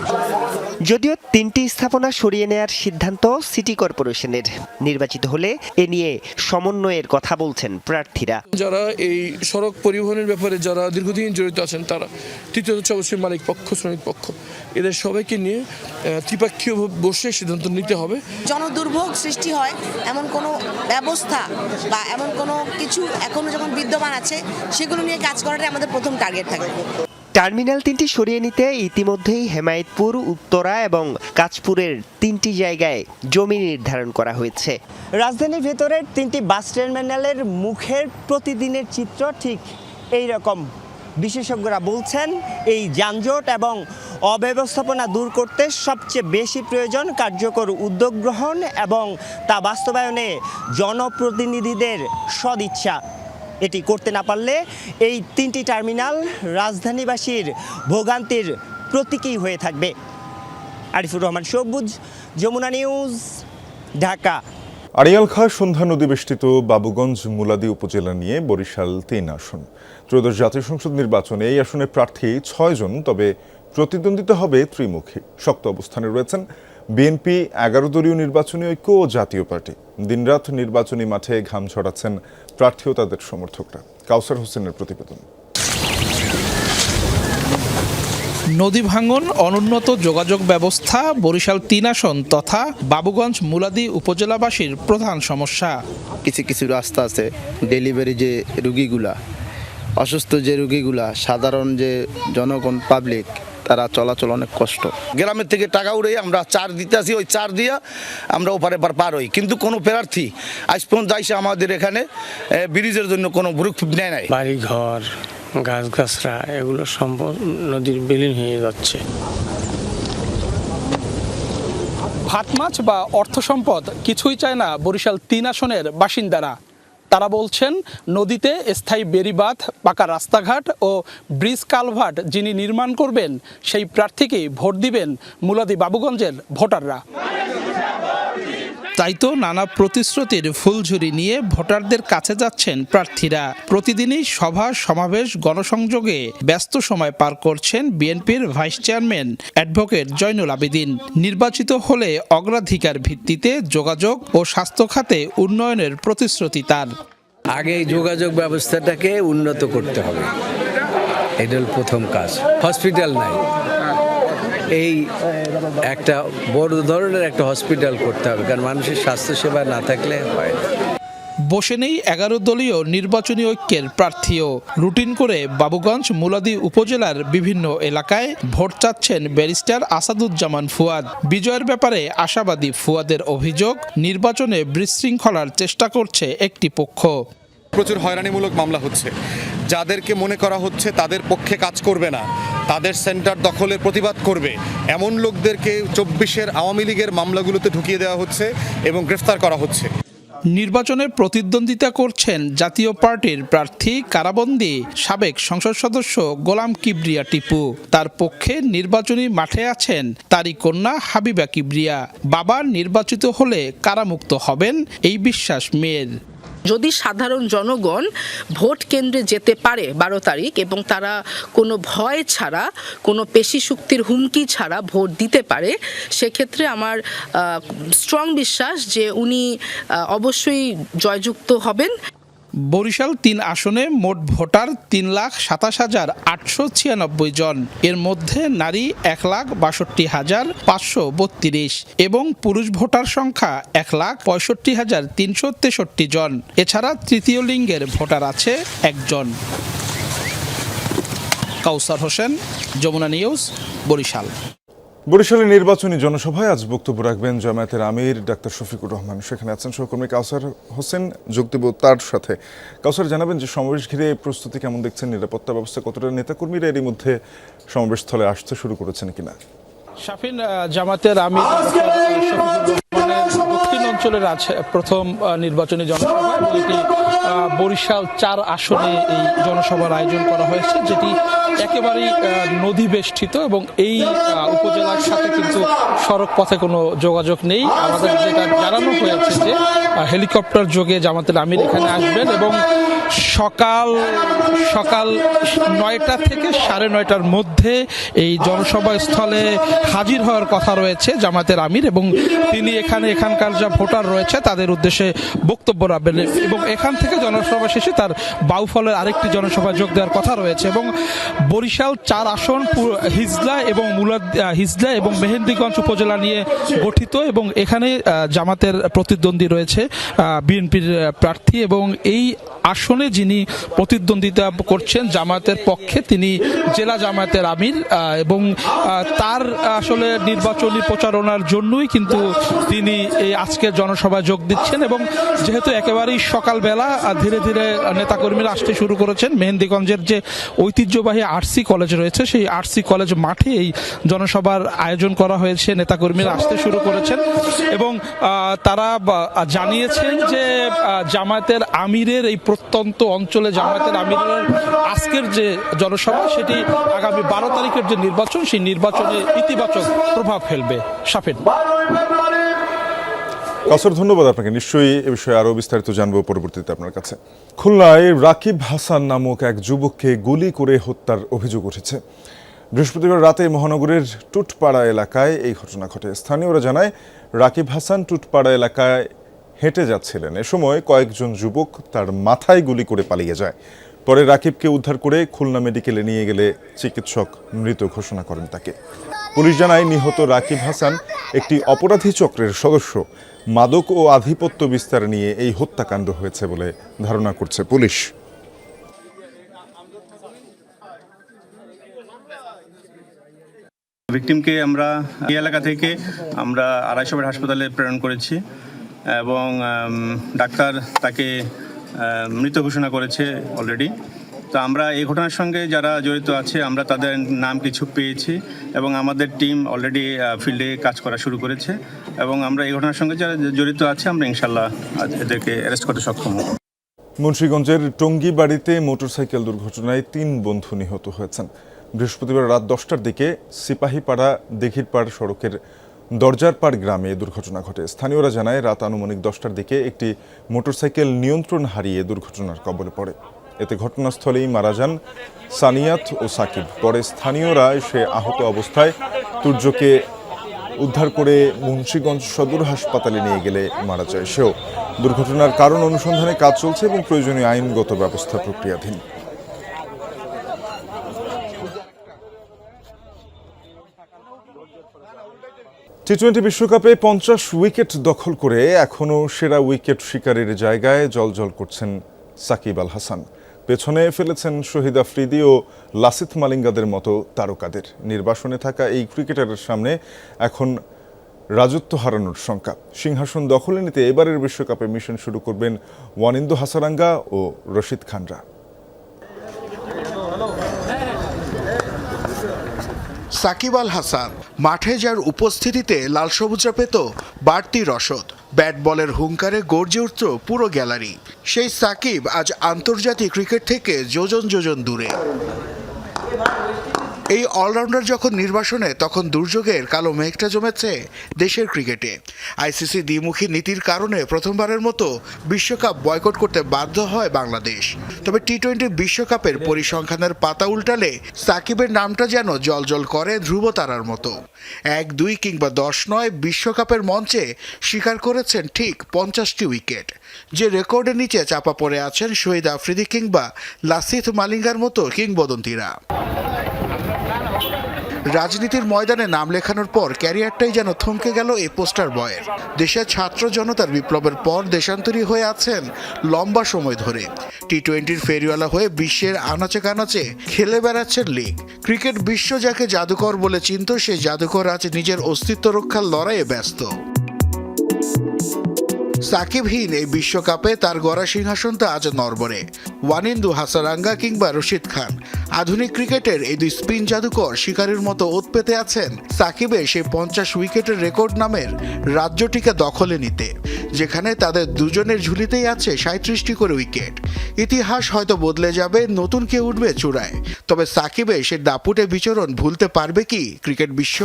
[SPEAKER 21] যদিও 3টি স্থাপনা সরিয়ে নেওয়ার সিদ্ধান্ত সিটি কর্পোরেশনের, নির্বাচিত হলে এ নিয়ে সমন্বয়ের কথা বলছেন প্রার্থীরা।
[SPEAKER 26] যারা এই সড়ক পরিবহনের ব্যাপারে যারা দীর্ঘদিন জড়িত আছেন তারা, তৃতীয়ত হচ্ছে অবশ্যই মালিক পক্ষ, শ্রমিক পক্ষ, এদের সবাইকে নিয়ে ত্রিপক্ষীয় বসে সিদ্ধান্ত নিতে হবে।
[SPEAKER 27] জনদুর্ভোগ সৃষ্টি হয় এমন কোনো ব্যবস্থা বা এমন কোনো কিছু এখনো যখন বিদ্যমান আছে সেগুলো নিয়ে কাজ করাটাই আমাদের প্রথম টার্গেট থাকবে।
[SPEAKER 21] টার্মিনাল 3টি সরিয়ে নিতে ইতিমধ্যেই হেমায়েতপুর, উত্তরা এবং কাঁচপুরের 3টি জায়গায় জমি নির্ধারণ করা হয়েছে। রাজধানীর ভেতরের 3টি বাস টার্মিনালের মুখের প্রতিদিনের চিত্র ঠিক এই রকম। বিশেষজ্ঞরা বলছেন এই যানজট এবং অব্যবস্থাপনা দূর করতে সবচেয়ে বেশি প্রয়োজন কার্যকর উদ্যোগ গ্রহণ এবং তা বাস্তবায়নে জনপ্রতিনিধিদের সদিচ্ছা। এটি করতে না পারলে এই 3টি টার্মিনাল রাজধানীবাসীর ভোগান্তির প্রতীকী হয়ে থাকবে। আরিফুর রহমান সবুজ, যমুনা নিউজ, ঢাকা।
[SPEAKER 1] আড়িয়াল খাঁ সন্ধ্যা নদী বেষ্টিত বাবুগঞ্জ মুলাদি উপজেলা নিয়ে বরিশাল 3 আসন। ত্রয়োদশ জাতীয় সংসদ নির্বাচনে এই আসনের প্রার্থী 6 জন, তবে প্রতিদ্বন্দ্বিতা হবে ত্রিমুখী। শক্ত অবস্থানে রয়েছেন বিএনপি, 11 দলীয় নির্বাচনী ঐক্য ও জাতীয় পার্টি। দিনরাত নির্বাচনী মাঠে ঘাম ঝরাচ্ছেন প্রার্থী ও তাদের সমর্থকরা। কাউসার হোসেনের প্রতিবেদন।
[SPEAKER 28] নদী ভাঙন, অনুন্নত যোগাযোগ ব্যবস্থা বরিশাল 3 আসন তথা বাবুগঞ্জ মুলাদি উপজেলাবাসীর প্রধান সমস্যা।
[SPEAKER 29] কিছু কিছু রাস্তা আছে, ডেলিভারি যে রুগীগুলা, অসুস্থ যে রুগীগুলা, সাধারণ যে জনগণ পাবলিক, তারা চলাচল অনেক কষ্ট। গ্রামের থেকে টাকা উড়ে আমরা চার দিতে আসি, ওই চার দিয়া আমরা ওপারে পার হই, কিন্তু কোনো প্রার্থী আজ পর্যন্ত যাইছে আমাদের এখানে ব্রিজের জন্য কোনো ভ্রুক্ষেপ নেয় নাই।
[SPEAKER 30] বাড়ি ঘর, গাছগাছরা এগুলো সম্পদ নদীর বিলীন হয়ে যাচ্ছে।
[SPEAKER 28] ভাত মাছ বা অর্থ সম্পদ কিছুই চায় না বরিশাল 3 আসনের বাসিন্দারা। তারা বলছেন নদীতে স্থায়ী বেড়িবাঁধ, পাকা রাস্তাঘাট ও ব্রিজ কালভার্ট যিনি নির্মাণ করবেন সেই প্রার্থীকেই ভোট দিবেন মুলাদি বাবুগঞ্জের ভোটাররা। তাই তো নানা প্রতিশ্রুতির ফুলঝুরি নিয়ে ভোটারদের কাছে যাচ্ছেন প্রার্থীরা। প্রতিদিনই সভা সমাবেশ গণসংযোগে ব্যস্ত সময় পার করছেন বিএনপির vice chairman advocate Joynul Abedin. নির্বাচিত হলে অগ্রাধিকার ভিত্তিতে যোগাযোগ ও স্বাস্থ্য খাতে উন্নয়নের প্রতিশ্রুতি তার।
[SPEAKER 31] আগে যোগাযোগ ব্যবস্থাটাকে উন্নত করতে হবে, এটা প্রথম কাজ। হসপিটাল নাই, এই একটা বড় ধরনের একটা হসপিটাল করতে হবে, কারণ মানুষের স্বাস্থ্যসেবা না থাকলে হয় না।
[SPEAKER 28] বসে নেই 11 দলীয় নির্বাচনী ঐক্যের প্রার্থীও। রুটিন করে বাবুগঞ্জ মুলাদী উপজেলার বিভিন্ন এলাকায় ভোট চাচ্ছেন ব্যারিস্টার আসাদুজ্জামান ফুয়াদ। বিজয়ের ব্যাপারে আশাবাদী ফুয়াদের অভিযোগ, নির্বাচনে বিশৃঙ্খলার চেষ্টা করছে একটি পক্ষ।
[SPEAKER 2] প্রচুর হয়রানিমূলক মামলা হচ্ছে, যাদেরকে মনে করা হচ্ছে তাদের পক্ষে কাজ করবে না, তাদের সেন্টার দখলের প্রতিবাদ করবে, এমন লোকদেরকে 24-এর আওয়ামী লীগের মামলাগুলোতে ঢুকিয়ে দেওয়া হচ্ছে এবং গ্রেফতার করা হচ্ছে।
[SPEAKER 28] নির্বাচনে প্রতিদ্বন্দ্বিতা করছেন জাতীয় পার্টির প্রার্থী কারাবন্দী সাবেক সংসদ সদস্য গোলাম কিবরিয়া টিপু। তার পক্ষে নির্বাচনী মাঠে আছেন তারই কন্যা হাবিবা কিবরিয়া। বাবা নির্বাচিত হলে কারামুক্ত হবেন এই বিশ্বাস মেয়ের।
[SPEAKER 3] যদি সাধারণ জনগণ ভোট কেন্দ্রে যেতে পারে 12 তারিখ এবং তারা কোনো ভয় ছাড়া, কোনো পেশি শক্তির হুমকি ছাড়া ভোট দিতে পারে, সেক্ষেত্রে আমার স্ট্রং বিশ্বাস যে উনি অবশ্যই জয়যুক্ত হবেন।
[SPEAKER 28] বরিশাল 3 আসনে মোট ভোটার 3,27,896 জন। এর মধ্যে নারী 1,62,532 এবং পুরুষ ভোটার সংখ্যা 1,65,363 জন। এছাড়া তৃতীয় লিঙ্গের ভোটার আছে 1 জন। কাউসার হোসেন, যমুনা নিউজ, বরিশাল।
[SPEAKER 1] বরিশালের নির্বাচনী জনসভায় আজ বক্তব্য রাখবেন জামায়াতের আমির ডাক্তার শফিকুর রহমান। সেখানে আছেন সহকর্মী কাউসার হোসেন, যোগ দেব তার সাথে। কাউসার, জানাবেন যে সমাবেশ ঘিরে প্রস্তুতি কেমন দেখছেন, নিরাপত্তা ব্যবস্থা কতটা, নেতাকর্মীরা এরই মধ্যে সমাবেশস্থলে আসতে শুরু করেছেন কিনা?
[SPEAKER 28] শাফিন, জামাতের আমির দক্ষিণ অঞ্চলের আছে প্রথম নির্বাচনী জনসভা এবং এটি বরিশাল 4 আসনে এই জনসভার আয়োজন করা হয়েছে, যেটি একেবারেই নদী বেষ্টিত এবং এই উপজেলার সাথে কিন্তু সড়ক পথে কোনো যোগাযোগ নেই। আমাদের যেটা জানানো হয়েছে যে হেলিকপ্টার যোগে জামাতের আমির এখানে আসবেন এবং সকাল 9টা থেকে 9:30টার মধ্যে এই জনসভা স্থলে হাজির হওয়ার কথা রয়েছে জামাতের আমির, এবং তিনি এখানকার যা ভোটার রয়েছে তাদের উদ্দেশ্যে বক্তব্য রাখবেন এবং এখান থেকে জনসভা শেষে তার বাউফলের আরেকটি জনসভায় যোগ দেওয়ার কথা রয়েছে। এবং বরিশাল 4 আসন হিজলা এবং মেহেন্দিগঞ্জ উপজেলা নিয়ে গঠিত এবং এখানে জামাতের প্রতিদ্বন্দ্বী রয়েছে বিএনপির প্রার্থী, এবং এই আসনে যিনি প্রতিদ্বন্দ্বিতা করছেন জামায়াতের পক্ষে তিনি জেলা জামায়াতের আমির, এবং তার আসলে নির্বাচনী প্রচারণার জন্যই কিন্তু তিনি এই আজকের জনসভায় যোগ দিচ্ছেন। এবং যেহেতু একেবারেই সকালবেলা ধীরে ধীরে নেতাকর্মীরা আসতে শুরু করেছেন, মেহেন্দিগঞ্জের যে ঐতিহ্যবাহী আরসি কলেজ রয়েছে সেই আরসি কলেজ মাঠে এই জনসভার আয়োজন করা হয়েছে, নেতাকর্মীরা আসতে শুরু করেছেন এবং তারা জানিয়েছেন যে জামায়াতের আমিরের এই প্রত্যন্ত অঞ্চলে জামায়াতের আমিরের আজকের যে জনসভা সেটি আগামী 12 তারিখের যে নির্বাচন সেই নির্বাচনে ইতিবাচক প্রভাব ফেলবে। শাফিন।
[SPEAKER 1] কাউসার, ধন্যবাদ আপনাকে। নিশ্চয়ই এ বিষয়ে আরও বিস্তারিত জানবো পরবর্তীতে আপনার কাছে। খুলনায় রাকিব হাসান নামক এক যুবককে গুলি করে হত্যার অভিযোগ উঠেছে। বৃহস্পতিবার রাতে মহানগরের টুটপাড়া এলাকায় এই ঘটনা ঘটে। স্থানীয়রা জানায় রাকিব হাসান টুটপাড়া এলাকায় হেঁটে যাচ্ছিলেন। এ সময় কয়েকজন যুবক তার মাথায় গুলি করে পালিয়ে যায়। পরে রাকিবকে উদ্ধার করে খুলনা মেডিকেলে নিয়ে গেলে চিকিৎসক মৃত ঘোষণা করেন তাকে। পুলিশ জানায় নিহত রাকিব হাসান একটি অপরাধী চক্রের সদস্য। মাদক ও আধিপত্য বিস্তার নিয়ে এই হত্যাকাণ্ড হয়েছে বলে ধারণা করছে পুলিশ।
[SPEAKER 4] ভিকটিমকে আমরা এই এলাকা থেকে আমরা 250 বেড হাসপাতালে প্রেরণ করেছি এবং ডাক্তার তাকে মৃত ঘোষণা করেছে অলরেডি। তো আমরা এই ঘটনার সঙ্গে যারা জড়িত আছে আমরা তাদের নাম কিছু পেয়েছি এবং আমাদের টিম অলরেডি ফিল্ডে কাজ করা শুরু করেছে এবং আমরা এই ঘটনার সঙ্গে যারা জড়িত আছে আমরা ইনশাল্লাহ এদেরকে অ্যারেস্ট করতে সক্ষম হব।
[SPEAKER 1] মুন্সিগঞ্জের টঙ্গীবাড়িতে মোটরসাইকেল দুর্ঘটনায় 3 বন্ধু নিহত হয়েছেন। বৃহস্পতিবার রাত 10টার দিকে সিপাহীপাড়া দিঘিরপাড় সড়কের দরজারপাড় গ্রামে দুর্ঘটনা ঘটে। স্থানীয়রা জানায় রাত আনুমানিক 10টার দিকে একটি মোটরসাইকেল নিয়ন্ত্রণ হারিয়ে দুর্ঘটনার কবলে পড়ে। এতে ঘটনাস্থলেই মারা যান সানিয়াত ও সাকিব। পরে স্থানীয়রা এসে আহত অবস্থায় তুর্যকে উদ্ধার করে মুন্সিগঞ্জ সদর হাসপাতালে নিয়ে গেলে মারা যায় সেও। দুর্ঘটনার কারণ অনুসন্ধানে কাজ চলছে এবং প্রয়োজনীয় আইনগত ব্যবস্থা প্রক্রিয়াধীন। টি-20 বিশ্বকাপে 50 উইকেট দখল করে এখনও সেরা উইকেট শিকারীর জায়গায় জ্বলজ্বল করছেন সাকিব আল হাসান। পেছনে ফেলেছেন শহীদ আফ্রিদি ও লাসিথ মালিঙ্গাদের মতো তারকাদের। নির্বাসনে থাকা এই ক্রিকেটারের সামনে এখন রাজত্ব হারানোর শঙ্কা। সিংহাসন দখলে নিতে এবারের বিশ্বকাপে মিশন শুরু করবেন ওয়ানিন্দু হাসারাঙ্গা ও রশিদ খানরা।
[SPEAKER 5] সাকিব আল হাসান মাঠে যার উপস্থিতিতে লাল সবুজরা পেত বাড়তি রসদ। ব্যাট বলের হুঙ্কারে গর্জে উঠত পুরো গ্যালারি। সেই সাকিব আজ আন্তর্জাতিক ক্রিকেট থেকে যোজন যোজন দূরে। এই অলরাউন্ডার যখন নির্বাসনে, তখন দুর্যোগের কালো মেঘটা জমেছে দেশের ক্রিকেটে। আইসিসি দ্বিমুখী নীতির কারণে প্রথমবারের মতো বিশ্বকাপ বয়কট করতে বাধ্য হয় বাংলাদেশ। তবে টি-20 বিশ্বকাপের পরিসংখ্যানের পাতা উল্টালে সাকিবের নামটা যেন জলজল করে ধ্রুবতারার মতো। 1, 2 কিংবা 10 নয়, বিশ্বকাপের মঞ্চে শিকার করেছেন ঠিক 50টি উইকেট। যে রেকর্ডের নিচে চাপা পড়ে আছেন শহীদ আফ্রিদি কিংবা লাসিথ মালিঙ্গার মতো কিংবদন্তিরা। রাজনীতির ময়দানে নাম লেখানোর পর ক্যারিয়ারটাই যেন থমকে গেল এই পোস্টার বয়ের। দেশের ছাত্র জনতার বিপ্লবের পর দেশান্তরী হয়ে আছেন লম্বা সময় ধরে। টি-20 ফেরিওয়ালা হয়ে বিশ্বের আনাচে কানাচে খেলে বেড়াচ্ছেন লিগ। ক্রিকেট বিশ্ব যাকে জাদুকর বলে চিনত, সেই জাদুকর আজ নিজের অস্তিত্ব রক্ষার লড়াইয়ে ব্যস্ত। সাকিবহীন এই বিশ্বকাপে তার গড়া সিংহাসনটা আজ নড়বড়ে। ওয়ানিন্দু হাসারাঙ্গা কিংবা রশিদ খান, আধুনিক ক্রিকেটের এই দুই স্পিন জাদুকর শিকারের মতো ওত পেতে আছেন সাকিবের সেই 50 উইকেটের রেকর্ড নামের রাজ্যটিকে দখলে নিতে, যেখানে তাদের দুজনের ঝুলিতেই আছে 37টি করে উইকেট। ইতিহাস হয়তো বদলে যাবে, নতুন কেউ উঠবে চূড়ায়। তবে সাকিবের সে দাপুটে বিচরণ ভুলতে পারবে কি ক্রিকেট বিশ্ব?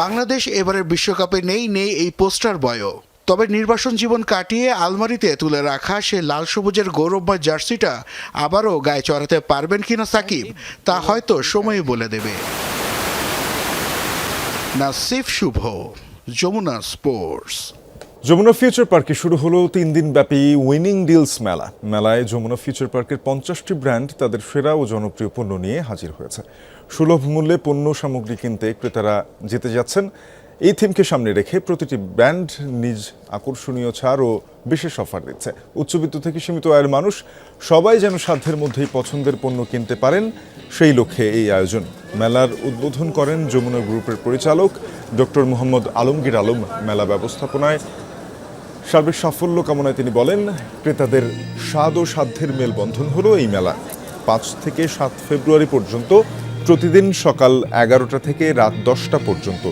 [SPEAKER 5] বাংলাদেশ এবারের বিশ্বকাপে নেই এই পোস্টার বয়ও। তবে নির্বাসন জীবন কাটিয়ে আলমারিতে তুলে রাখা সে লাল সবুজের গৌরবময় জার্সিটা আবারও গায়ে চড়াতে পারবেন কিনা সাকিব, তা হয়তো সময়ই বলে দেবে। নাসিফ শুভ, যমুনা স্পোর্টস।
[SPEAKER 1] যমুনা ফিউচার পার্কে শুরু হলো 3 দিন ব্যাপী উইনিং ডিলস মেলা। মেলায় যমুনা ফিউচার পার্কের 50টি ব্র্যান্ড তাদের সেরা ও জনপ্রিয় পণ্য নিয়ে হাজির হয়েছে। সুলভ মূল্যে পণ্য সামগ্রী কিনতে ক্রেতারা জিতে যাচ্ছেন। এই থিমকে সামনে রেখে প্রতিটি ব্র্যান্ড নিজ আকর্ষণীয় ছাড় ও বিশেষ অফার দিচ্ছে। উচ্চবিত্ত থেকে সীমিত আয়ের মানুষ সবাই যেন সাধ্যের মধ্যেই পছন্দের পণ্য কিনতে পারেন, সেই লক্ষ্যে এই আয়োজন। মেলার উদ্বোধন করেন যমুনা গ্রুপের পরিচালক ডক্টর মোহাম্মদ আলমগীর আলম। মেলা ব্যবস্থাপনায় সার্বিক সাফল্য কামনায় তিনি বলেন, ক্রেতাদের স্বাদ ও সাধ্যের মেলবন্ধন হলো এই মেলা। 5 থেকে 7 ফেব্রুয়ারি পর্যন্ত প্রতিদিন সকাল 11টা থেকে রাত 10টা পর্যন্ত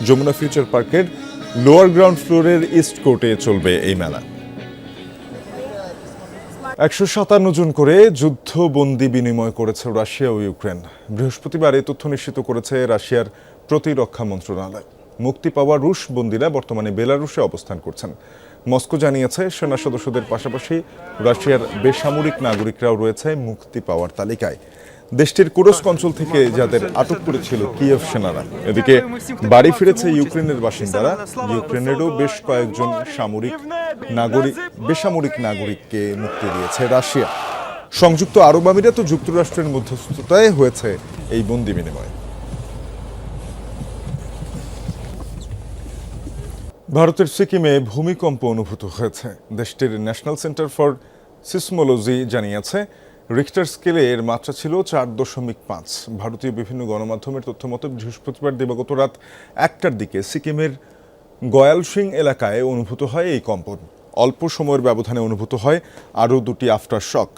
[SPEAKER 1] যমুনা ফিউচার পার্কের লোয়ার গ্রাউন্ড ফ্লোরের ইস্ট কোর্টে চলবে এই মেলা। 157 জন করে যুদ্ধবন্দী বিনিময় করেছে রাশিয়া ও ইউক্রেন। বৃহস্পতিবার এই তথ্য নিশ্চিত করেছে রাশিয়ার প্রতিরক্ষা মন্ত্রণালয়। মুক্তি পাওয়া রুশ বন্দীরা বর্তমানে বেলারুশে অবস্থান করছেন। মস্কো জানিয়েছে, সেনা সদস্যদের পাশাপাশি রাশিয়ার বেসামরিক নাগরিকরাও রয়েছে মুক্তি পাওয়ার তালিকায়। দেশটির কুরস্ক অঞ্চল থেকে যাদের আটক করেছিল কিয়েভ সেনারা। এদিকে বাড়ি ফিরেছে ইউক্রেনের বাসিন্দারা। ইউক্রেনেরও বেশ কয়েকজন বেসামরিক নাগরিককে মুক্তি দিয়েছে রাশিয়া। সংযুক্ত আরব আমিরাত ও যুক্তরাষ্ট্রের মধ্যস্থতায় হয়েছে এই বন্দি বিনিময়। ভারতের সিকিমে ভূমিকম্প অনুভূত হয়েছে। দেশটির ন্যাশনাল সেন্টার ফর সিসমোলজি জানিয়েছে, রিক্টার স্কেলে এর মাত্রা ছিল 4.5। ভারতীয় বিভিন্ন গণমাধ্যমের তথ্য মতে বৃহস্পতিবার দিবাগত রাত 1টার দিকে সিকিমের গয়ালসিং এলাকায় অনুভূত হয় এই কম্পন। অল্প সময়ের ব্যবধানে অনুভূত হয় আরও 2টি আফটার শক।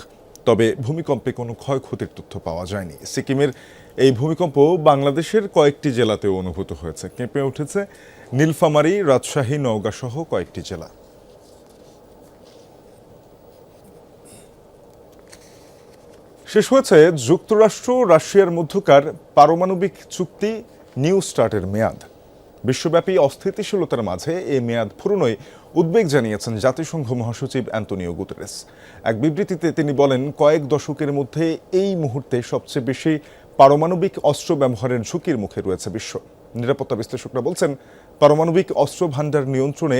[SPEAKER 1] তবে ভূমিকম্পে কোনো ক্ষয়ক্ষতির তথ্য পাওয়া যায়নি। সিকিমের এই ভূমিকম্প বাংলাদেশের কয়েকটি জেলাতেও অনুভূত হয়েছে। কেঁপে উঠেছে নীলফামারী, রাজশাহী, নওগাঁ সহ কয়েকটি জেলা। শেষ হয়েছে যুক্তরাষ্ট্র ও রাশিয়ার মধ্যকার পারমাণবিক চুক্তি নিউ স্টার্টের মেয়াদ। বিশ্বব্যাপী অস্থিতিশীলতার মাঝে এই মেয়াদ ফুরনোয় উদ্বেগ জানিয়েছেন জাতিসংঘ মহাসচিব অ্যান্তোনিও গুতেরেস। এক বিবৃতিতে তিনি বলেন, কয়েক দশকের মধ্যে এই মুহূর্তে সবচেয়ে বেশি পারমাণবিক অস্ত্র ব্যবহারের ঝুঁকির মুখে রয়েছে বিশ্ব। নিরাপত্তা বিশ্লেষকরা বলছেন, পারমাণবিক অস্ত্র ভান্ডার নিয়ন্ত্রণে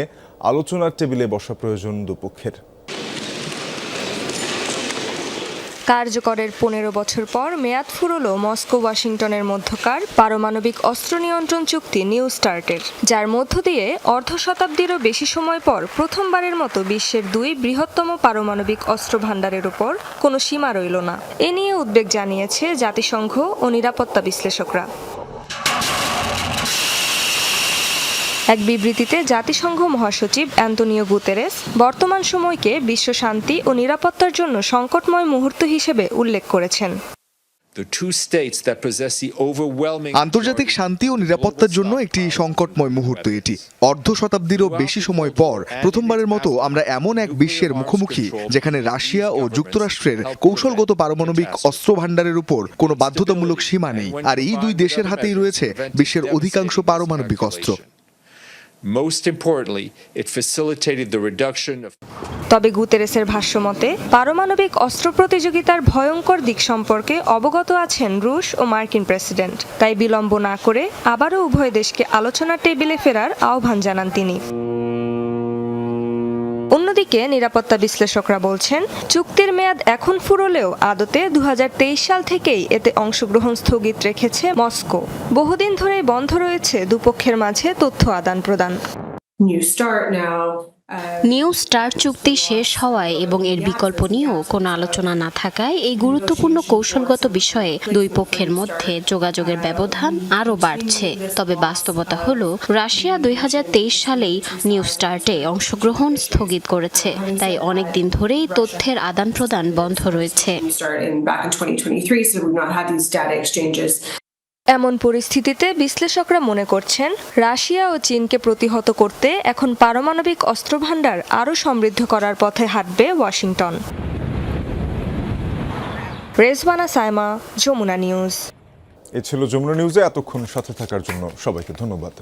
[SPEAKER 1] আলোচনার টেবিলে বসা প্রয়োজন দুপক্ষের।
[SPEAKER 6] কার্যকরের 15 বছর পর মেয়াদ ফুরল মস্কো ওয়াশিংটনের মধ্যকার পারমাণবিক অস্ত্র নিয়ন্ত্রণ চুক্তি নিউ স্টার্টের, যার মধ্য দিয়ে অর্ধ শতাব্দীরও বেশি সময় পর প্রথমবারের মতো বিশ্বের 2 বৃহত্তম পারমাণবিক অস্ত্র ভাণ্ডারের উপর কোনো সীমা রইল না। এ নিয়ে উদ্বেগ জানিয়েছে জাতিসংঘ ও নিরাপত্তা বিশ্লেষকরা। এক বিবৃতিতে জাতিসংঘ মহাসচিব অ্যান্তোনিও গুতেরেস বর্তমান সময়কে বিশ্ব শান্তি ও নিরাপত্তার জন্য সংকটময় মুহূর্ত হিসেবে উল্লেখ করেছেন।
[SPEAKER 7] আন্তর্জাতিক শান্তি ও নিরাপত্তার জন্য একটি সংকটময় মুহূর্ত এটি। অর্ধ শতাব্দীরও বেশি সময় পর প্রথমবারের মতো আমরা এমন এক বিশ্বের মুখোমুখি যেখানে রাশিয়া ও যুক্তরাষ্ট্রের কৌশলগত পারমাণবিক অস্ত্র ভাণ্ডারের উপর কোনো বাধ্যতামূলক সীমা নেই, আর এই দুই দেশের হাতেই রয়েছে বিশ্বের অধিকাংশ পারমাণবিক অস্ত্র।
[SPEAKER 6] তবে গুতেরেসের ভাষ্যমতে পারমাণবিক অস্ত্র প্রতিযোগিতার ভয়ঙ্কর দিক সম্পর্কে অবগত আছেন রুশ ও মার্কিন প্রেসিডেন্ট, তাই বিলম্ব না করে আবারও উভয় দেশকে আলোচনার টেবিলে ফেরার আহ্বান জানান তিনি। অন্যদিকে নিরাপত্তা বিশ্লেষকরা বলছেন, চুক্তির মেয়াদ এখন ফুরলেও আদতে 2023 সাল থেকেই এতে অংশগ্রহণ স্থগিত রেখেছে মস্কো। বহুদিন ধরেই বন্ধ রয়েছে দুপক্ষের মাঝে তথ্য আদান প্রদান।
[SPEAKER 10] নিউ স্টার্ট চুক্তি শেষ হওয়ায় এবং এর বিকল্প নিয়েও কোনো আলোচনা না থাকায় এই গুরুত্বপূর্ণ কৌশলগত বিষয়ে দুই পক্ষের মধ্যে যোগাযোগের ব্যবধান আরও বাড়ছে। তবে বাস্তবতা হলো রাশিয়া 2023 সালেই নিউ স্টার্টে অংশগ্রহণ স্থগিত করেছে, তাই অনেক দিন ধরেই তথ্যের আদান প্রদান বন্ধ রয়েছে।
[SPEAKER 6] এমন পরিস্থিতিতে বিশ্লেষকরা মনে করছেন, রাশিয়া ও চীনকে প্রতিহত করতে এখন পারমাণবিক অস্ত্র ভাণ্ডার আরও সমৃদ্ধ করার পথে হাঁটবে ওয়াশিংটন। রেজওয়ানা সাইমা, যমুনা নিউজ।
[SPEAKER 1] এ ছিল যমুনা নিউজে। এতক্ষণ সাথে থাকার জন্য সবাইকে ধন্যবাদ।